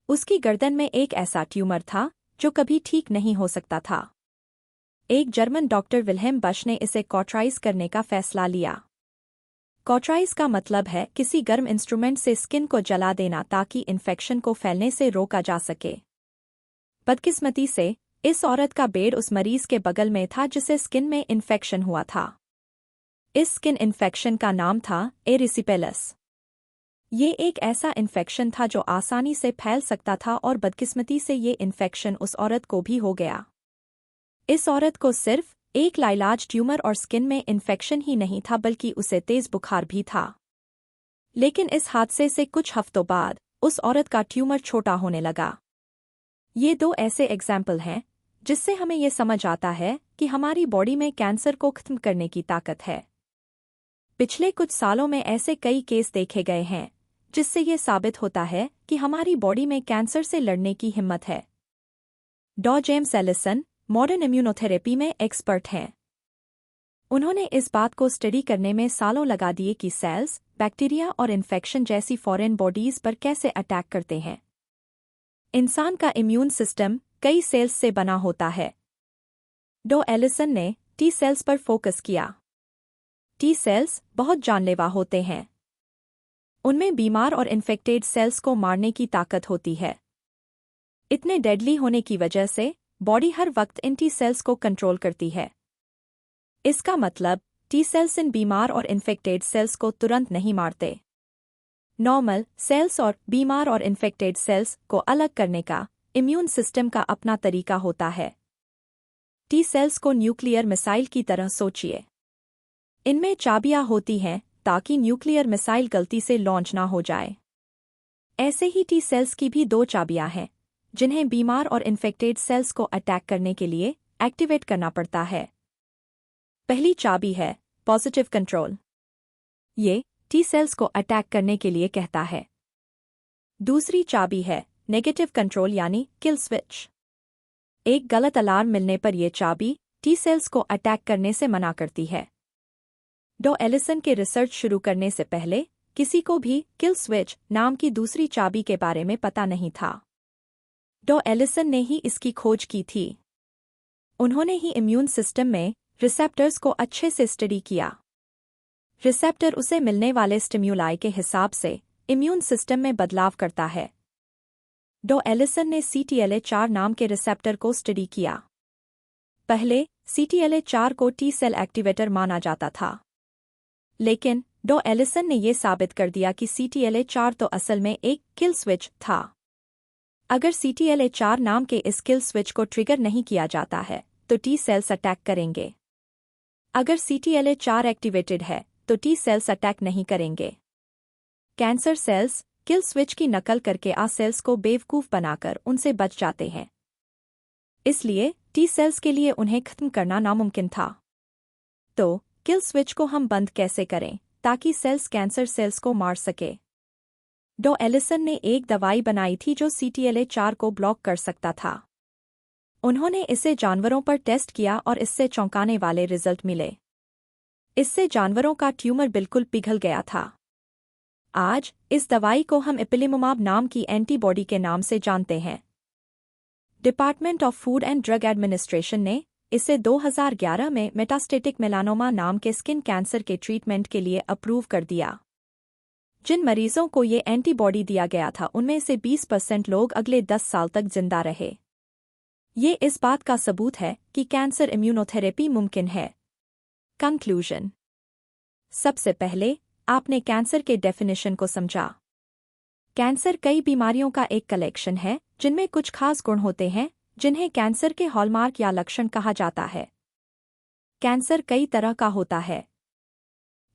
उसकी गर्दन में एक ऐसा ट्यूमर था जो कभी ठीक नहीं हो सकता था। एक जर्मन डॉक्टर विल्हेम बश ने इसे कॉट्राइज करने का फैसला लिया। कॉट्राइज का मतलब है किसी गर्म इंस्ट्रूमेंट से स्किन को जला देना ताकि इन्फेक्शन को फैलने से रोका जा सके। बदकिस्मती से इस औरत का बेड उस मरीज के बगल में था जिसे स्किन में इन्फेक्शन हुआ था। इस स्किन इन्फेक्शन का नाम था एरिसिपेलस। ये एक ऐसा इन्फेक्शन था जो आसानी से फैल सकता था और बदकिस्मती से ये इन्फेक्शन उस औरत को भी हो गया। इस औरत को सिर्फ एक लाइलाज ट्यूमर और स्किन में इन्फेक्शन ही नहीं था बल्कि उसे तेज बुखार भी था। लेकिन इस हादसे से कुछ हफ्तों बाद उस औरत का ट्यूमर छोटा होने लगा। ये 2 ऐसे एग्जाम्पल हैं जिससे हमें ये समझ आता है कि हमारी बॉडी में कैंसर को खत्म करने की ताकत है। पिछले कुछ सालों में ऐसे कई केस देखे गए हैं जिससे ये साबित होता है कि हमारी बॉडी में कैंसर से लड़ने की हिम्मत है। डॉ जेम्स एलिसन मॉडर्न इम्यूनोथेरेपी में एक्सपर्ट हैं। उन्होंने इस बात को स्टडी करने में सालों लगा दिए कि सेल्स, बैक्टीरिया और इन्फेक्शन जैसी फॉरेन बॉडीज पर कैसे अटैक करते हैं। इंसान का इम्यून सिस्टम कई सेल्स से बना होता है। डॉ एलिसन ने टी सेल्स पर फोकस किया। टी सेल्स बहुत जानलेवा होते हैं। उनमें बीमार और इन्फेक्टेड सेल्स को मारने की ताकत होती है। इतने डेडली होने की वजह से बॉडी हर वक्त इन टी सेल्स को कंट्रोल करती है। इसका मतलब टी सेल्स इन बीमार और इन्फेक्टेड सेल्स को तुरंत नहीं मारते। नॉर्मल सेल्स और बीमार और इन्फेक्टेड सेल्स को अलग करने का इम्यून सिस्टम का अपना तरीका होता है। टी सेल्स को न्यूक्लियर मिसाइल की तरह सोचिए। इनमें चाबियां होती हैं ताकि न्यूक्लियर मिसाइल गलती से लॉन्च ना हो जाए। ऐसे ही टी सेल्स की भी 2 चाबियां हैं जिन्हें बीमार और इन्फेक्टेड सेल्स को अटैक करने के लिए एक्टिवेट करना पड़ता है। पहली चाबी है पॉजिटिव कंट्रोल। ये टी सेल्स को अटैक करने के लिए कहता है। दूसरी चाबी है नेगेटिव कंट्रोल यानी किल स्विच। एक गलत अलार्म मिलने पर यह चाबी टी सेल्स को अटैक करने से मना करती है। डॉ एलिसन के रिसर्च शुरू करने से पहले किसी को भी किल स्विच नाम की दूसरी चाबी के बारे में पता नहीं था। डॉ एलिसन ने ही इसकी खोज की थी। उन्होंने ही इम्यून सिस्टम में रिसेप्टर्स को अच्छे से स्टडी किया। रिसेप्टर उसे मिलने वाले स्टिम्युलाई के हिसाब से इम्यून सिस्टम में बदलाव करता है। डॉ एलिसन ने CTLA4 नाम के रिसेप्टर को स्टडी किया। पहले CTLA4 को टी सेल एक्टिवेटर माना जाता था, लेकिन डॉ एलिसन ने यह साबित कर दिया कि CTLA4 तो असल में एक किल स्विच था। अगर CTLA4 नाम के इस किल स्विच को ट्रिगर नहीं किया जाता है तो टी सेल्स अटैक करेंगे। अगर CTLA4 एक्टिवेटेड है तो टी सेल्स अटैक नहीं करेंगे। कैंसर सेल्स किल स्विच की नकल करके आ सेल्स को बेवकूफ बनाकर उनसे बच जाते हैं। इसलिए टी सेल्स के लिए उन्हें खत्म करना नामुमकिन था। तो किल स्विच को हम बंद कैसे करें ताकि सेल्स कैंसर सेल्स को मार सके? डॉ एलिसन ने एक दवाई बनाई थी जो CTLA4 को ब्लॉक कर सकता था। उन्होंने इसे जानवरों पर टेस्ट किया और इससे चौंकाने वाले रिजल्ट मिले। इससे जानवरों का ट्यूमर बिल्कुल पिघल गया था। आज इस दवाई को हम इपिलिमुमाब नाम की एंटीबॉडी के नाम से जानते हैं। Department of food and drug administration ने इसे 2011 में मेटास्टेटिक मेलानोमा नाम के स्किन कैंसर के ट्रीटमेंट के लिए अप्रूव कर दिया। जिन मरीजों को ये एंटीबॉडी दिया गया था उनमें से 20% लोग अगले 10 साल तक जिंदा रहे। ये इस बात का सबूत है कि कैंसर इम्यूनोथेरेपी मुमकिन है। कंक्लूजन। सबसे पहले आपने कैंसर के डेफिनेशन को समझा। कैंसर कई बीमारियों का एक कलेक्शन है जिनमें कुछ खास गुण होते हैं जिन्हें कैंसर के हॉलमार्क या लक्षण कहा जाता है। कैंसर कई तरह का होता है,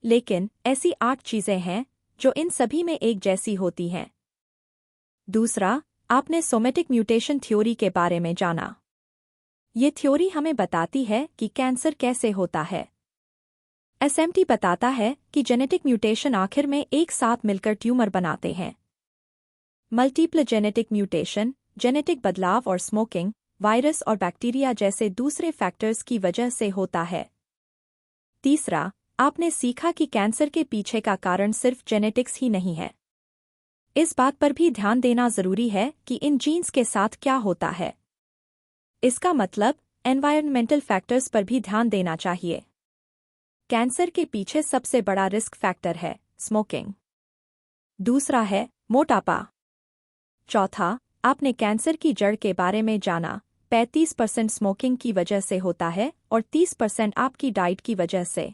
लेकिन ऐसी 8 चीजें हैं जो इन सभी में एक जैसी होती हैं। दूसरा, आपने सोमेटिक म्यूटेशन थ्योरी के बारे में जाना। ये थ्योरी हमें बताती है कि कैंसर कैसे होता है। एसएमटी बताता है कि जेनेटिक म्यूटेशन आखिर में एक साथ मिलकर ट्यूमर बनाते हैं। मल्टीपल जेनेटिक म्यूटेशन, जेनेटिक बदलाव और स्मोकिंग, वायरस और बैक्टीरिया जैसे दूसरे फैक्टर्स की वजह से होता है। तीसरा, आपने सीखा कि कैंसर के पीछे का कारण सिर्फ जेनेटिक्स ही नहीं है। इस बात पर भी ध्यान देना जरूरी है कि इन जीन्स के साथ क्या होता है। इसका मतलब एनवायरनमेंटल फैक्टर्स पर भी ध्यान देना चाहिए। कैंसर के पीछे सबसे बड़ा रिस्क फैक्टर है स्मोकिंग। दूसरा है मोटापा। चौथा, आपने कैंसर की जड़ के बारे में जाना। 35% स्मोकिंग की वजह से होता है और 30% आपकी डाइट की वजह से।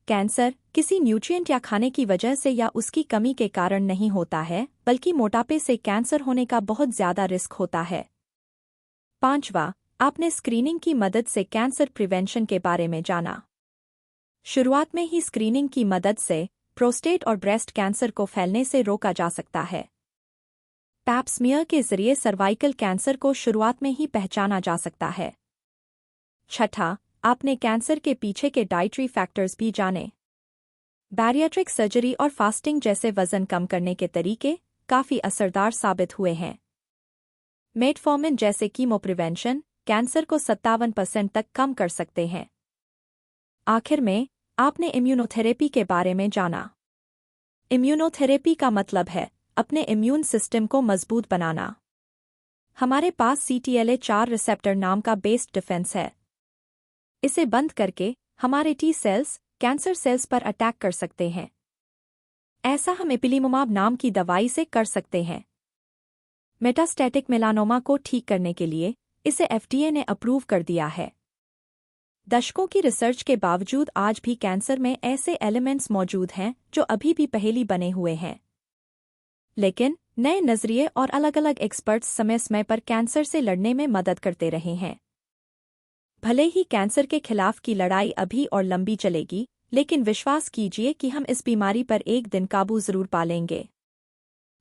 कैंसर किसी न्यूट्रिएंट या खाने की वजह से या उसकी कमी के कारण नहीं होता है, बल्कि मोटापे से कैंसर होने का बहुत ज्यादा रिस्क होता है। पांचवा, आपने स्क्रीनिंग की मदद से कैंसर प्रिवेंशन के बारे में जाना। शुरुआत में ही स्क्रीनिंग की मदद से प्रोस्टेट और ब्रेस्ट कैंसर को फैलने से रोका जा सकता है। पैप स्मीयर के जरिए सर्वाइकल कैंसर को शुरुआत में ही पहचाना जा सकता है। छठा, आपने कैंसर के पीछे के डाइटरी फैक्टर्स भी जाने। बैरियाट्रिक सर्जरी और फास्टिंग जैसे वजन कम करने के तरीके काफी असरदार साबित हुए हैं। मेटफॉर्मिन जैसे कीमो प्रिवेंशन कैंसर को 57% तक कम कर सकते हैं। आखिर में, आपने इम्यूनोथेरेपी के बारे में जाना। इम्यूनोथेरेपी का मतलब है अपने इम्यून सिस्टम को मजबूत बनाना। हमारे पास CTLA4 रिसेप्टर नाम का बेस्ड डिफेंस है। इसे बंद करके हमारे टी सेल्स कैंसर सेल्स पर अटैक कर सकते हैं। ऐसा हम इपिलिमुमाब नाम की दवाई से कर सकते हैं। मेटास्टैटिक मेलानोमा को ठीक करने के लिए इसे FDA ने अप्रूव कर दिया है। दशकों की रिसर्च के बावजूद आज भी कैंसर में ऐसे एलिमेंट्स मौजूद हैं जो अभी भी पहेली बने हुए हैं। लेकिन नए नजरिए और अलग अलग एक्सपर्ट्स समय समय पर कैंसर से लड़ने में मदद करते रहे हैं। भले ही कैंसर के खिलाफ की लड़ाई अभी और लंबी चलेगी, लेकिन विश्वास कीजिए कि हम इस बीमारी पर एक दिन काबू जरूर पा लेंगे।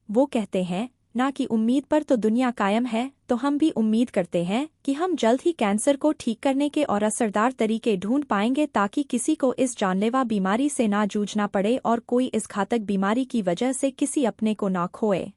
वो कहते हैं, ना कि उम्मीद पर तो दुनिया कायम है, तो हम भी उम्मीद करते हैं कि हम जल्द ही कैंसर को ठीक करने के और असरदार तरीके ढूंढ पाएंगे ताकि किसी को इस जानलेवा बीमारी से ना जूझना पड़े और कोई इस घातक बीमारी की वजह से किसी अपने को ना खोए।